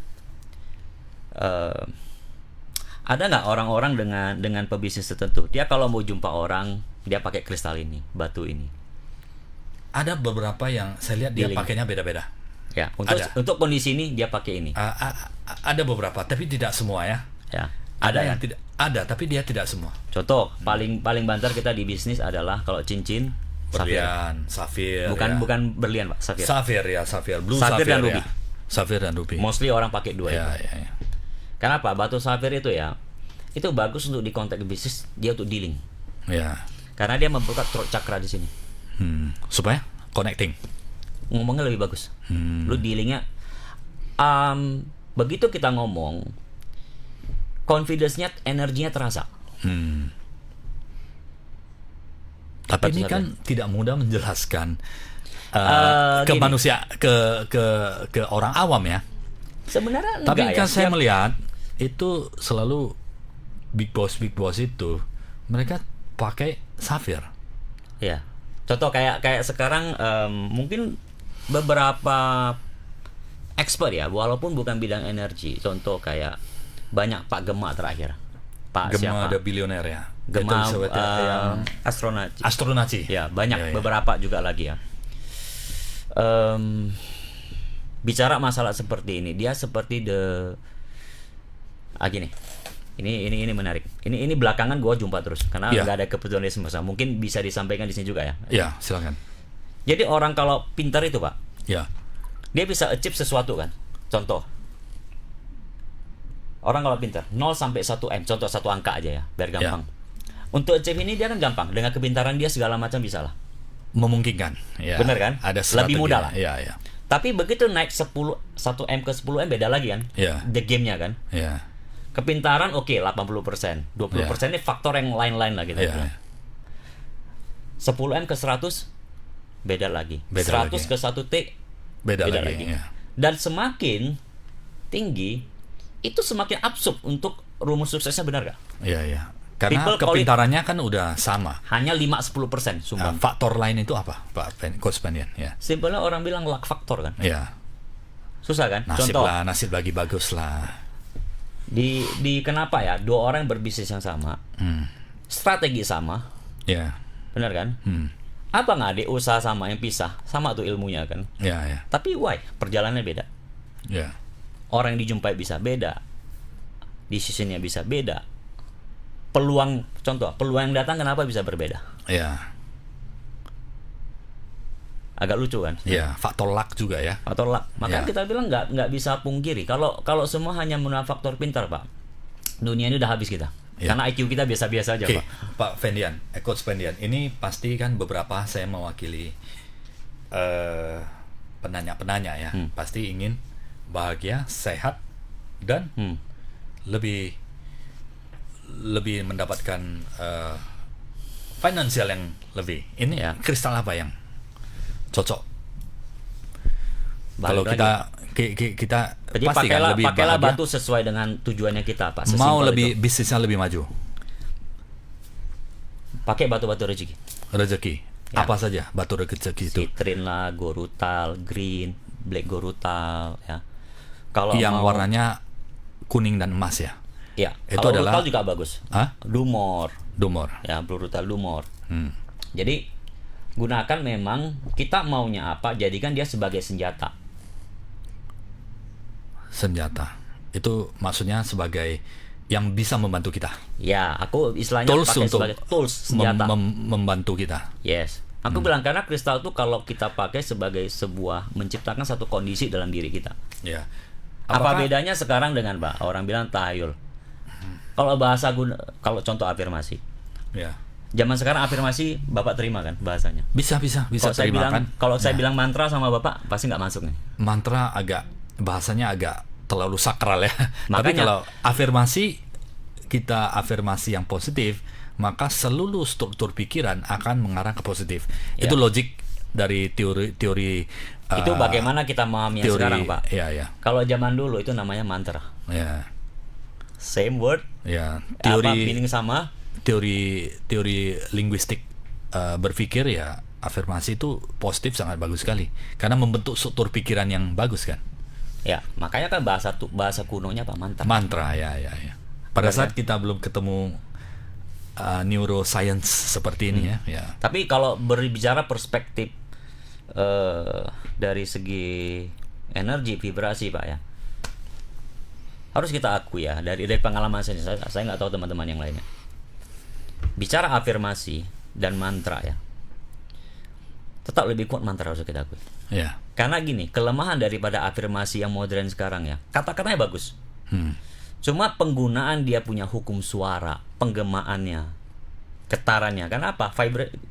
Ada nggak orang-orang dengan pebisnis tertentu, dia kalau mau jumpa orang, dia pakai kristal ini, batu ini? Ada beberapa yang saya lihat dia pakainya beda-beda. Ya, untuk kondisi ini dia pakai ini. Ada beberapa, tapi tidak semua ya. Ada yang tidak ada, tapi dia tidak semua. Contoh paling banter kita di bisnis adalah kalau cincin berlian, safir. Bukan berlian Pak, safir. Safir, blue safir dan ruby. Safir dan ruby. Mostly orang pakai dua itu. Ya. Kenapa? Batu safir itu itu bagus untuk di konteks bisnis, dia untuk dealing. Ya. Karena dia membuka throat chakra di sini. Supaya connecting. Ngomongnya lebih bagus. Lu dealingnya begitu kita ngomong, confidence-nya, energinya terasa. Tapi ini kan tidak mudah menjelaskan ke manusia, ke orang awam ya. Sebenarnya tapi enggak kan saya melihat itu selalu big boss itu mereka pakai safir. Ya. Contoh kayak sekarang mungkin beberapa expert ya, walaupun bukan bidang energi. Contoh kayak banyak Pak Gema terakhir. Pak Gema siapa? ada bilioner ya. Gema yang astronaci. Ya, banyak beberapa juga lagi ya. Bicara masalah seperti ini, dia seperti gini. Ini menarik. Ini belakangan gue jumpa terus karena nggak ada kebetulan di semesta. Mungkin bisa disampaikan di sini juga ya. Iya, silakan. Jadi orang kalau pintar itu Pak, dia bisa achieve sesuatu kan. Contoh, orang kalau pintar 0 sampai 1 M, contoh satu angka aja ya, biar gampang. Untuk achieve ini dia kan gampang, dengan kepintaran dia segala macam bisa lah. Memungkinkan. Bener kan? Ada lebih mudah lah. Iya. Tapi begitu naik 1M ke 10M beda lagi kan? Yeah. The game-nya kan? Yeah. Kepintaran 80%. 20% ini faktor yang lain-lain lah gitu. Yeah. 10M ke 100 beda lagi. Beda 100 lagi. ke 1T beda lagi. Yeah. Dan semakin tinggi itu semakin absurd untuk rumus suksesnya, benar gak? Iya, iya. Karena People kepintarannya kan udah sama. Hanya 5-10% sumbang. Faktor lain itu apa, Pak Coach Pendian? Ya. Simpelnya orang bilang luck faktor kan. Iya. Susah kan? Nasib Contoh. nasib lagi bagus lah. Di kenapa ya? Dua orang yang berbisnis yang sama, strategi sama, Iya. benar kan? Apa nggak ada usaha sama yang pisah? Sama tuh ilmunya kan. Iya, iya. Tapi why? Perjalanannya beda. Iya. Orang yang dijumpai bisa beda, decisionnya bisa beda. Peluang yang datang kenapa bisa berbeda? Iya. Agak lucu kan? Iya, faktor luck juga ya. Faktor luck. Maka Ya. kita bilang nggak bisa pungkiri. Kalau semua hanya menggunakan faktor pintar, Pak, dunia ini udah habis kita. Ya. Karena IQ kita biasa-biasa aja, Oke, Pak. Pak Fendian, Coach Fendian, ini pasti kan beberapa saya mewakili penanya-penanya ya, pasti ingin bahagia, sehat, dan lebih mendapatkan finansial yang lebih. Ini Ya. kristal apa yang cocok? Balik Kalau lagi. kita Jadi pasti kan lebih pakailah bahagia, batu sesuai dengan tujuannya kita, Pak. mau Sesimpel lebih itu. bisnisnya lebih maju, Pakai batu-batu rezeki. rezeki Ya. apa saja batu rezeki itu Citrin lah, gorutal, green, black gorutal, ya. Kalau yang mau, warnanya kuning dan emas ya. ya, itu kalau adalah- rutal juga bagus. Hah? Dumor, Dumor. ya, blue rutal dumor. Jadi gunakan, memang kita maunya apa, jadikan dia sebagai senjata. Senjata itu maksudnya sebagai yang bisa membantu kita, Ya, aku istilahnya tools pakai untuk sebagai tools, senjata. membantu kita. Yes. Aku bilang karena kristal itu kalau kita pakai sebagai sebuah menciptakan satu kondisi dalam diri kita. Ya. Apa bedanya sekarang dengan Pak? Orang bilang tahayul. Kalau kalau contoh afirmasi. Ya. Zaman sekarang afirmasi Bapak terima kan bahasanya? Bisa Kalau saya terima bilang, kan. kalau saya bilang mantra sama Bapak pasti nggak masuk nih. Mantra bahasanya agak terlalu sakral ya. Tapi Makanya- kalau kita afirmasi yang positif, maka seluruh struktur pikiran akan mengarah ke positif. Ya. Itu logik dari teori Itu bagaimana kita memahaminya teori sekarang, Pak. Ya, ya. Kalau zaman dulu itu namanya mantra. Ya. Same word, Ya, apa meaning sama. teori linguistik berpikir ya, afirmasi itu positif sangat bagus sekali karena membentuk struktur pikiran yang bagus kan. Ya, makanya kan bahasa kunonya Pak mantra. Mantra ya. Pada Benar, saat kita belum ketemu neuroscience seperti ini ya. Tapi kalau berbicara perspektif dari segi energi, vibrasi, Pak, ya, harus kita akui ya, dari pengalaman saya nggak tahu teman-teman yang lainnya. Bicara afirmasi dan mantra ya, tetap lebih kuat mantra, harus kita akui. Ya. Karena gini, kelemahan daripada afirmasi yang modern sekarang ya, kata-katanya bagus. Cuma penggunaan dia punya hukum suara, penggemaannya, getarannya. Kenapa?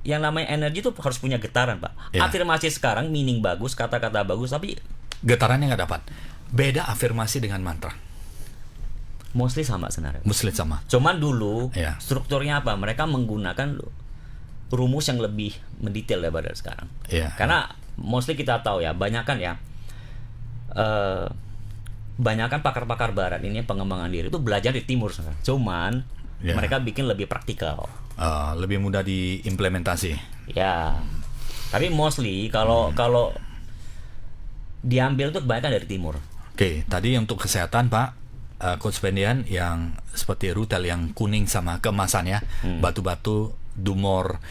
Yang namanya energi itu harus punya getaran, Pak. Ya. Afirmasi sekarang meaning bagus, kata-kata bagus, tapi Getarannya nggak dapat. Beda afirmasi dengan mantra. mostly sama sebenarnya. Muslim sama. Cuman dulu Ya. strukturnya apa? Mereka menggunakan rumus yang lebih mendetail daripada sekarang. Ya. Karena mostly kita tahu ya, banyakan pakar-pakar barat ini pengembangan diri itu belajar di timur sekarang. Cuman Ya. mereka bikin lebih praktikal. Lebih mudah diimplementasi. Ya. Tapi mostly kalau diambil tuh kebanyakan dari timur. Oke, tadi untuk kesehatan Pak, Coach Pendian yang seperti rutel yang kuning sama keemasannya, batu-batu, dumor,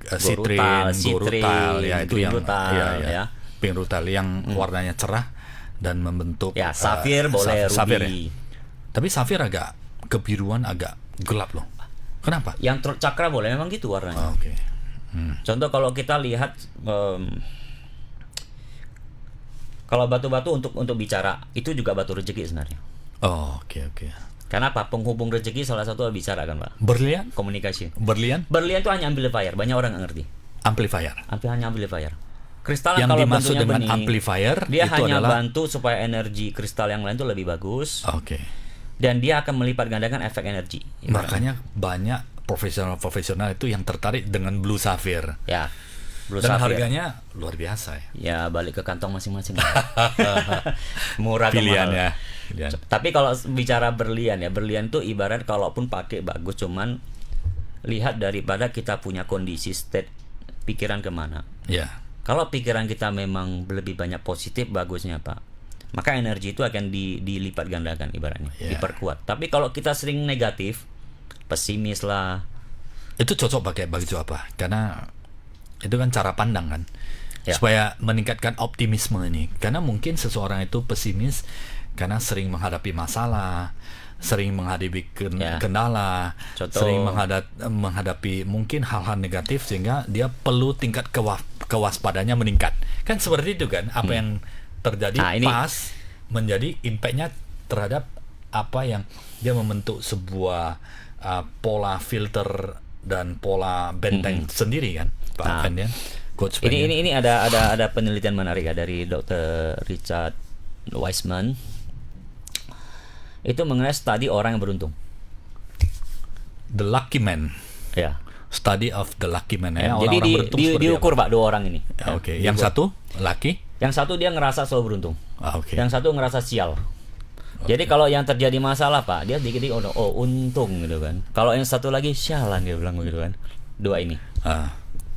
Gorutal, gorutal, ya itu green yang rutal, ya. pink rutal yang warnanya cerah dan membentuk Ya, safir boleh, safir ruby. ya. Tapi safir agak kebiruan, agak gelap loh. Kenapa? Yang throat chakra boleh, memang gitu warnanya. Oke. Contoh kalau kita lihat kalau batu-batu untuk bicara itu juga batu rezeki sebenarnya. Oke. Karena apa? Penghubung rezeki salah satu bicara kan, Pak. Berlian? Komunikasi. Berlian? Berlian itu hanya amplifier, banyak orang nggak ngerti. Amplifier. Hanya amplifier. Kristal yang kalau dimaksud bentuknya dengan bening, amplifier dia itu hanya adalah bantu supaya energi kristal yang lain itu lebih bagus. Oke. Dan dia akan melipat gandakan efek energi. Makanya banyak profesional itu yang tertarik dengan Blue Sapphire. Ya. Blue Dan Sapphire. harganya luar biasa ya. Ya balik ke kantong masing-masing. Murah Pilihan ke mahal. ya. Pilihan. Tapi kalau bicara berlian ya, berlian tuh ibarat kalaupun pakai bagus, cuman lihat daripada kita punya kondisi state pikiran kemana. Ya. Kalau pikiran kita memang lebih banyak positif, bagusnya Pak, maka energi itu akan dilipat gandakan ibaratnya, diperkuat. Tapi kalau kita sering negatif, pesimis lah, Itu cocok pakai baju apa? Karena itu kan cara pandang kan. Ya. Supaya meningkatkan optimisme ini. Karena mungkin seseorang itu pesimis karena sering menghadapi masalah, sering menghadapi kendala, Contoh. sering menghadapi mungkin hal-hal negatif sehingga dia perlu tingkat kewaspadanya meningkat. Kan seperti itu kan, apa yang terjadi pas menjadi impact-nya terhadap apa yang dia membentuk sebuah pola filter dan pola benteng sendiri kan, Pak Fendian. Ini ada penelitian menarik ya dari Dr. Richard Wiseman. Itu mengenai studi orang yang beruntung. The Lucky Man. Ya. Study of the Lucky Man ya. Jadi diukur Pak dua orang ini. Oke. Yang satu lucky. Yang satu dia ngerasa selalu beruntung. Oke. Yang satu ngerasa sial. Jadi kalau yang terjadi masalah Pak, dia dikit-dikit untung gitu kan. Kalau yang satu lagi sialan dia bilang begitu kan. Dua ini.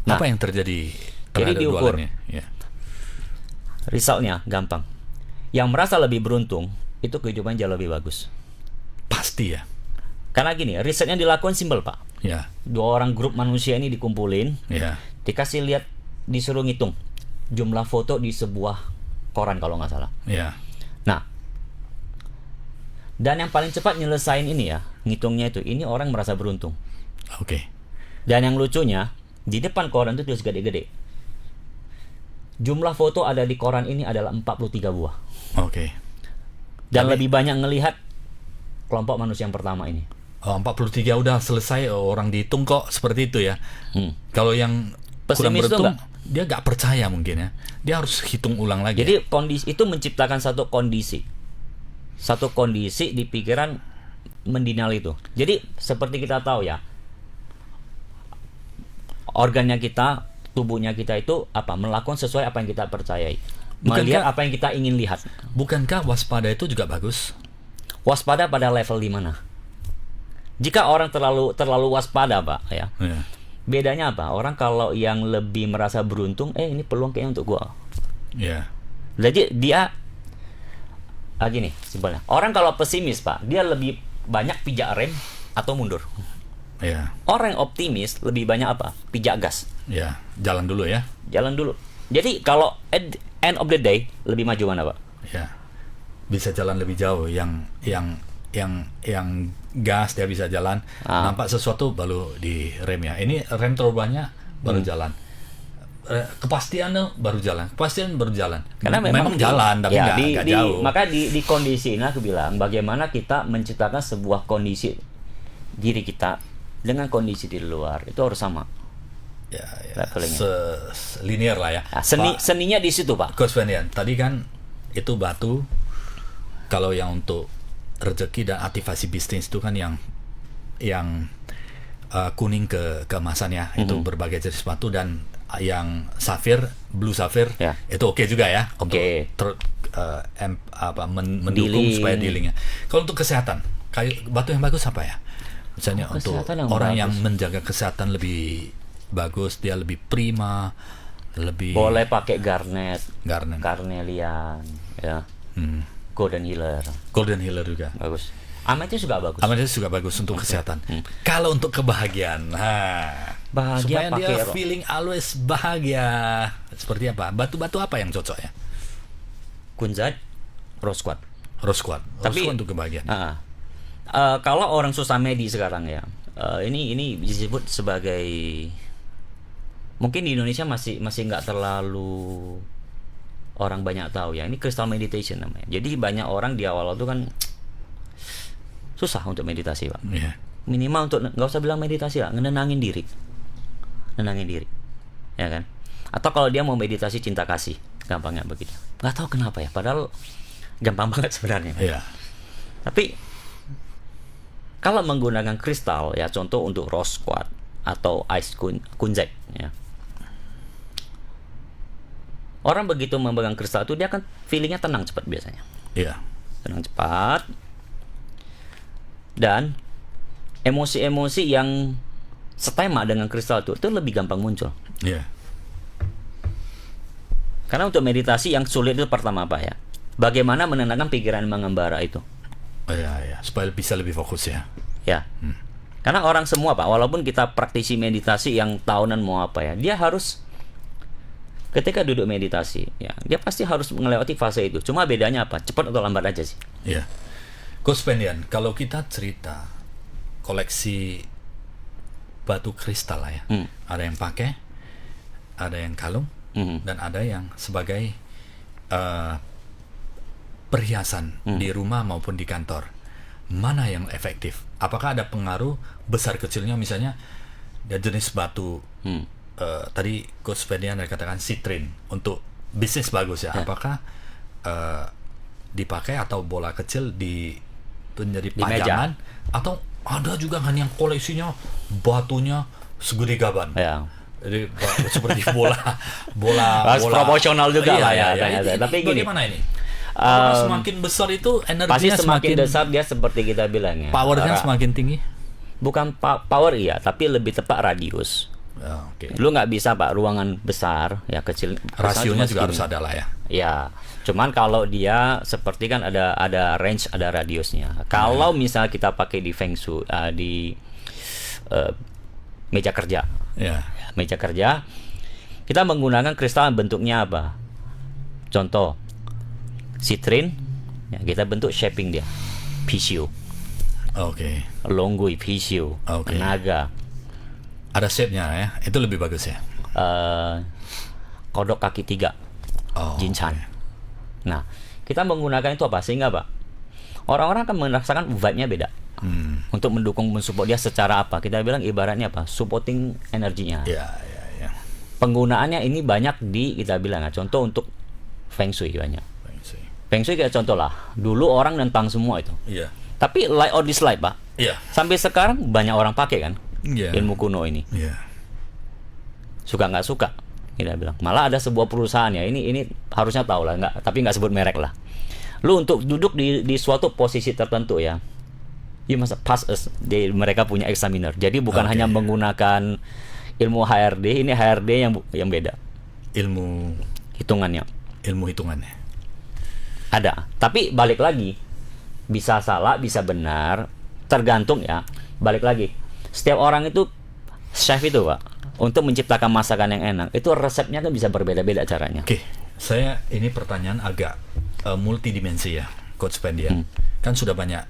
Apa yang terjadi jadi diukur. Ya. Resultnya gampang. Yang merasa lebih beruntung itu kehidupan jauh lebih bagus. Pasti ya. Karena gini, risetnya dilakukan simpel Pak. Ya. Dua orang grup manusia ini dikumpulin, dikasih lihat, disuruh ngitung jumlah foto di sebuah koran kalau nggak salah. Ya. Nah, dan yang paling cepat nyelesain ini ya, ngitungnya itu, ini orang merasa beruntung. Oke. Dan yang lucunya, di depan koran itu tulis gede-gede. Jumlah foto ada di koran ini adalah 43 buah. Oke. Dan lebih banyak ngelihat kelompok manusia yang pertama ini. 43 udah selesai, orang dihitung kok seperti itu ya. Kalau yang kurang Pesimis beruntung, dia nggak percaya mungkin ya. Dia harus hitung ulang lagi. Jadi kondisi itu menciptakan satu kondisi di pikiran mendenial itu. Jadi seperti kita tahu ya, organnya kita, tubuhnya kita itu melakukan sesuai apa yang kita percayai. Melihat apa yang kita ingin lihat. Bukankah waspada itu juga bagus? Waspada pada level di mana? Jika orang terlalu waspada Pak ya. Bedanya apa? Orang kalau yang lebih merasa beruntung, ini peluang kayaknya untuk gua. Jadi dia gini simpelnya. Orang kalau pesimis Pak, dia lebih banyak pijak rem atau mundur. Orang yang optimis lebih banyak pijak gas. Jalan dulu ya. Jalan dulu. Jadi kalau end of the day lebih maju mana Pak? Bisa jalan lebih jauh. Yang gas dia bisa jalan, nampak sesuatu baru di rem ya. Ini rem terlalu banyak baru jalan. Kepastian baru jalan. Karena memang jalan tapi nggak jauh. Maka di kondisi ini aku bilang bagaimana kita menciptakan sebuah kondisi diri kita dengan kondisi di luar itu harus sama. Linear lah ya. Seninya di situ Pak. Coach Fendian, tadi kan itu batu. Kalau yang untuk rezeki dan aktivasi bisnis itu kan yang kuning keemasan ya, itu berbagai jenis batu. Dan yang safir, blue safir itu oke juga ya untuk mendukung supaya dealingnya. Kalau untuk kesehatan, kayak batu yang bagus apa ya? Misalnya untuk orang yang menjaga kesehatan lebih bagus, dia lebih prima, lebih boleh pakai garnet, carnelian, ya. Golden Healer juga bagus. Amethyst juga bagus untuk kesehatan. Kalau untuk kebahagiaan, bahagia supaya dia feeling always bahagia, seperti apa? Batu-batu apa yang cocok ya? Kunzite, rose quartz. Tapi untuk kebahagiaan. Kalau orang susah medis sekarang ya, ini disebut sebagai, mungkin di Indonesia masih nggak terlalu orang banyak tahu ya. Ini crystal meditation namanya. Jadi banyak orang di awal itu kan susah untuk meditasi Pak. Minimal untuk nggak usah bilang meditasi lah, nenangin diri, ya kan. Atau kalau dia mau meditasi cinta kasih, gampangnya begitu. Nggak tahu kenapa ya, padahal gampang banget sebenarnya. Iya. Tapi kalau menggunakan kristal ya, contoh untuk rose quartz atau ice kunzite ya. Orang begitu memegang kristal itu dia akan feelingnya tenang cepat biasanya. Iya. Tenang cepat. Dan emosi-emosi yang setema dengan kristal itu lebih gampang muncul. Iya. Karena untuk meditasi yang sulit itu pertama apa ya? Bagaimana menenangkan pikiran mengembara itu. Iya. Supaya bisa lebih fokus ya. Ya. Karena orang semua Pak, walaupun kita praktisi meditasi yang tahunan mau apa ya, dia harus ketika duduk meditasi, ya, dia pasti harus melewati fase itu. Cuma bedanya apa? Cepat atau lambat aja sih. Iya. Coach Spendian, kalau kita cerita koleksi batu kristal lah ya, ada yang pakai, ada yang kalung, dan ada yang sebagai perhiasan di rumah maupun di kantor. Mana yang efektif? Apakah ada pengaruh besar kecilnya? Misalnya ada jenis batu tadi Coach Spendian katakan citrin untuk bisnis bagus ya. Apakah dipakai atau bola kecil menjadi pajangan, atau ada juga kan yang koleksinya batunya segede gaban. Ya. Jadi seperti bola proporsional juga lah ya. Tapi gini, bagaimana ini? Semakin besar itu energinya pasti semakin besar dia, seperti kita bilang ya. Powernya semakin tinggi. Bukan power iya, tapi lebih tepat radius. Okay. Lu nggak bisa Pak ruangan besar ya, kecil. Rasionya juga harus ada lah ya. Ya, cuman kalau dia seperti kan ada range, ada radiusnya. Kalau misal kita pakai di Feng Shui di meja kerja, meja kerja, kita menggunakan kristal bentuknya apa? Contoh, citrin, ya, kita bentuk shaping dia, Pisces. Oke. Longgui, Pisces, naga. Ada shape-nya ya, itu lebih bagus ya. Kodok kaki 3, Jinchan. Okay. Nah, kita menggunakan itu apa? Sehingga Pak, orang-orang akan merasakan vibe-nya beda. Untuk mendukung, mensupport dia secara apa? Kita bilang ibaratnya apa? Supporting energinya. Ya. Penggunaannya ini banyak kita bilang ya. Contoh untuk Feng Shui banyak. Feng Shui kayak contoh lah. Dulu orang nentang semua itu. Iya. Tapi like or dislike Pak. Iya. Sampai sekarang banyak orang pakai kan. Iya. Ilmu kuno ini. Iya. Suka nggak suka, kita bilang. Malah ada sebuah perusahaan ya. Ini harusnya tahu lah, tapi nggak sebut merek lah. Lu untuk duduk di suatu posisi tertentu ya, you must pass us. Mereka punya examiner. Jadi bukan hanya menggunakan ilmu HRD, ini HRD yang beda. Ilmu hitungannya. Ada. Tapi balik lagi, bisa salah, bisa benar, tergantung ya. Balik lagi. Setiap orang itu chef itu Pak, untuk menciptakan masakan yang enak itu resepnya kan bisa berbeda-beda caranya. Oke, saya ini pertanyaan agak multidimensi ya, Coach Spendian. Kan sudah banyak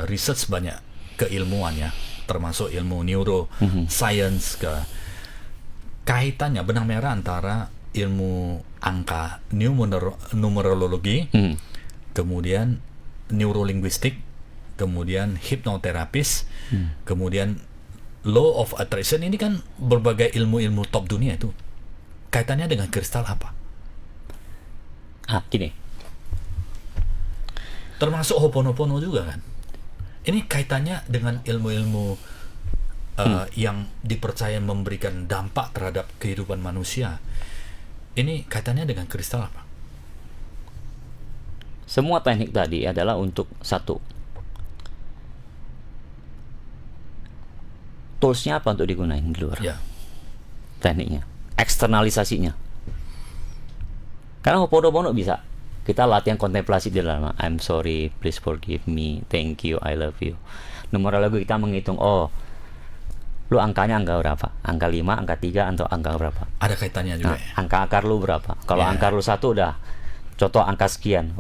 research, banyak keilmuan ya, termasuk ilmu neuroscience kaitannya benang merah antara ilmu angka numerologi, kemudian neurolinguistik, kemudian hipnoterapis, kemudian law of attraction. Ini kan berbagai ilmu-ilmu top dunia itu. Kaitannya dengan kristal apa? Gini. Termasuk Ho'oponopono juga kan. Ini kaitannya dengan ilmu-ilmu yang dipercaya memberikan dampak terhadap kehidupan manusia. Ini kaitannya dengan kristal apa? Semua teknik tadi adalah untuk satu. Toolsnya apa untuk digunakan di luar? Ya. Tekniknya, eksternalisasinya. Karena Ho'oponopono bisa kita latihan kontemplasi di dalam. I'm sorry, please forgive me, thank you, I love you. Numerologi kita menghitung, lu angkanya angka berapa? Angka 5, angka 3, atau angka berapa? Ada kaitannya juga. Angka akar lu berapa? Kalau angka lu 1 udah, contoh angka sekian,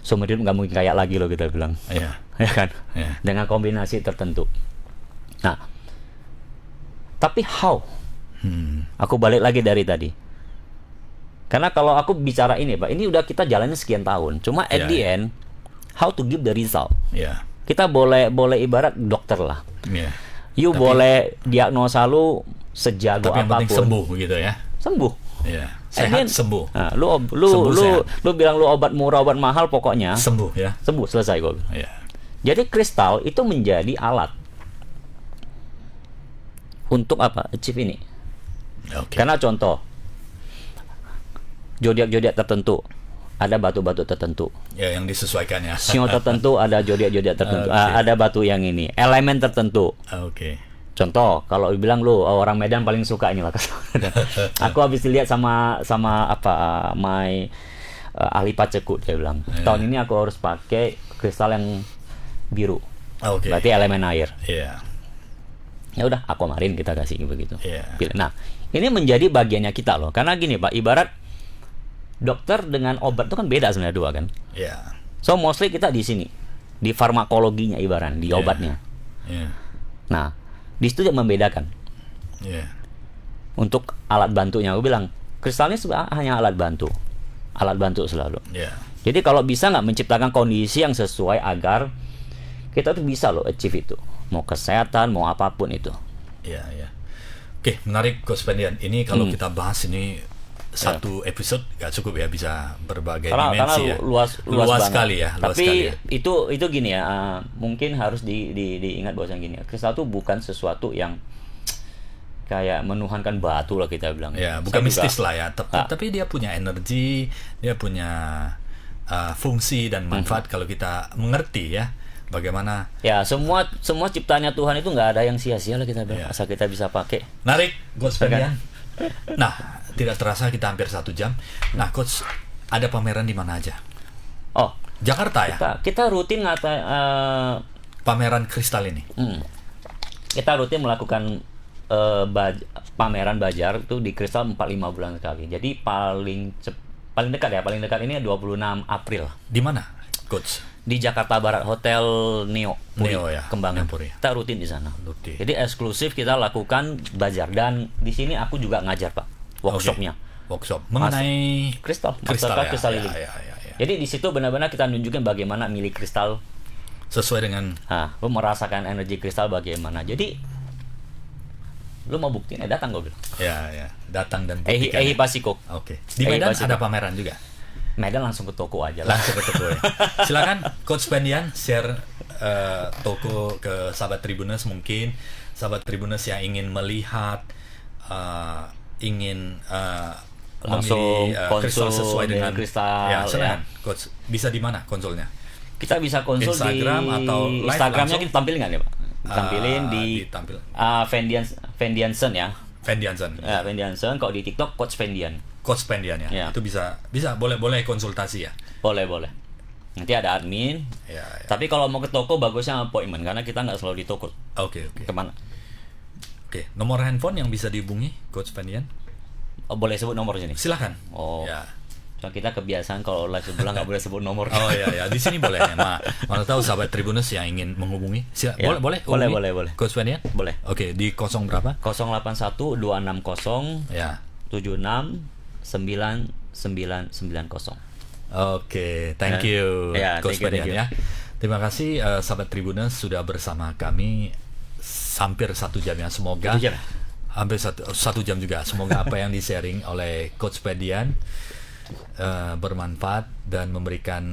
seumur hidup nggak mungkin kaya lagi lo, kita bilang. Iya. Ya kan? Dengan kombinasi tertentu. Nah, tapi how? Aku balik lagi dari tadi. Karena kalau aku bicara ini Pak, ini udah kita jalannya sekian tahun. Cuma at the end, how to give the result. Kita boleh ibarat dokter lah. You boleh diagnosa lu sejago tapi yang apapun. penting sembuh gitu ya. Sembuh. Iya, sehat sembuh. Nah, Sembuh, sehat. lu bilang lu obat murah, obat mahal, pokoknya Sembuh ya. sembuh, selesai gue. Iya. Jadi kristal itu menjadi alat untuk apa? Achieve ini. Oke. Karena contoh, zodiak-zodiak tertentu ada batu-batu tertentu. Ya, yang disesuaikan ya. Sio tertentu ada zodiak-zodiak tertentu. Oke. Ada batu yang ini, elemen tertentu. Oke. Contoh, kalau bilang lu orang Medan paling suka ini lah. Aku habis lihat sama apa ahli pacekuk, dia bilang tahun ini aku harus pakai kristal yang biru. Oke. Berarti elemen air. Iya. Ya udah, aquamarine kita kasih begitu. Iya. Pilih. Nah, ini menjadi bagiannya kita loh. Karena gini Pak, ibarat dokter dengan obat itu kan beda sebenarnya dua kan. Iya. So mostly kita di sini, di farmakologinya ibarat, di obatnya. Iya. Nah, di situ yang membedakan. Iya. Untuk alat bantunya, aku bilang kristalnya hanya alat bantu selalu. Iya. Jadi kalau bisa nggak menciptakan kondisi yang sesuai agar kita tuh bisa loh achieve itu, mau kesehatan, mau apapun itu. Iya, iya. Oke, menarik Coach Spendian. Ini kalau kita bahas ini satu episode nggak cukup ya, bisa berbagai dimensi ya. luas sekali ya. Luas Tapi sekali ya. itu gini ya, mungkin harus diingat bahwa gini ya, kristal itu bukan sesuatu yang kayak menuhankan batu lah kita bilang. Ya, bukan mistis lah ya. Tapi dia punya energi, dia punya fungsi dan manfaat kalau kita mengerti ya. Bagaimana? Ya, semua ciptaannya Tuhan itu nggak ada yang sia-sia lah kita bilang, asal kita bisa pakai. Menarik, Coach Spendian. Nah, tidak terasa kita hampir 1 jam. Nah, Coach, ada pameran di mana aja? Oh, Jakarta ya? Kita rutin pameran kristal ini. Kita rutin melakukan pameran Bajar itu di kristal 4-5 bulan sekali. Jadi paling dekat ini 26 April. Di mana, Coach? Di Jakarta Barat, Hotel Neo Puri, ya, Kembangan. Puri. Kita rutin di sana. Rutin. Jadi eksklusif kita lakukan Bajar, dan di sini aku juga ngajar Pak, workshopnya. Workshop mengenai kristal lilin. Ya. Jadi di situ benar-benar kita nunjukin bagaimana milik kristal sesuai dengan lu merasakan energi kristal bagaimana. Jadi lu mau buktiin, datang gue bilang. Ya, datang dan buktikan. Ehi Pasiko. Oke. Di Medan ada pameran juga. Medan langsung ke toko aja lah. Langsung ke toko ya. Silakan Coach Spendian share toko ke sahabat Tribuners, mungkin sahabat Tribuners yang ingin melihat, ingin langsung memilih kristal sesuai dengan kristal. Ya, silakan Coach. Bisa di mana konsolnya? Kita bisa konsul Instagram di atau live Instagramnya langsung? kita tampilin nggak nih Pak? Tampilin di Vendiansen ya. Vendiansen. Ya, Vendiansen. Kalau di TikTok Coach Vendian. Coach Spendian ya. Itu bisa boleh konsultasi ya. Boleh. Nanti ada admin. Ya. Tapi kalau mau ke toko bagusnya appointment, karena kita nggak selalu di toko. Oke. Kemana? Oke. Nomor handphone yang bisa dihubungi Coach Spendian? Boleh sebut nomor sini? Silakan. Oh. Ya. Cuma kita kebiasaan kalau live sebelah nggak boleh sebut nomor. Oh ya. Di sini boleh. Mana tahu sahabat Tribuners yang ingin menghubungi. Boleh. Coach Spendian? Boleh. Oke. Di 0 berapa? 081 260 ya. 76 9990. Oke, thank you Coach Spendian ya. Terima kasih sahabat Tribuners sudah bersama kami hampir 1 jam ya. Semoga hampir satu jam juga. Semoga apa yang di-sharing oleh Coach Spendian bermanfaat dan memberikan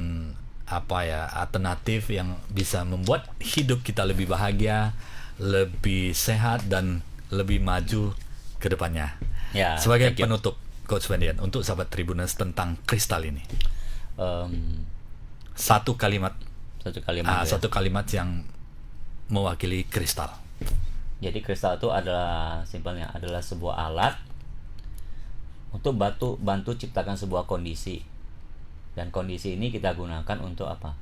alternatif yang bisa membuat hidup kita lebih bahagia, lebih sehat, dan lebih maju ke depannya. Ya, sebagai penutup Coach Spendian untuk sahabat Tribuners tentang kristal ini. Satu kalimat yang mewakili kristal. Jadi kristal itu simpelnya adalah sebuah alat untuk bantu ciptakan sebuah kondisi, dan kondisi ini kita gunakan untuk apa?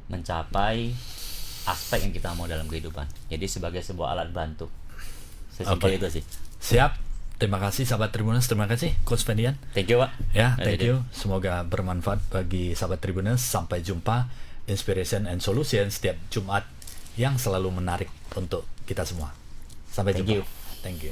Mencapai aspek yang kita mau dalam kehidupan. Jadi sebagai sebuah alat bantu. Sesimpel itu sih. Siap. Terima kasih sahabat Tribuners, terima kasih Coach Spendian. Thank you Pak. Ya, thank you. Semoga bermanfaat bagi sahabat Tribuners. Sampai jumpa Inspiration and Solution setiap Jumat yang selalu menarik untuk kita semua. Sampai jumpa. Thank you.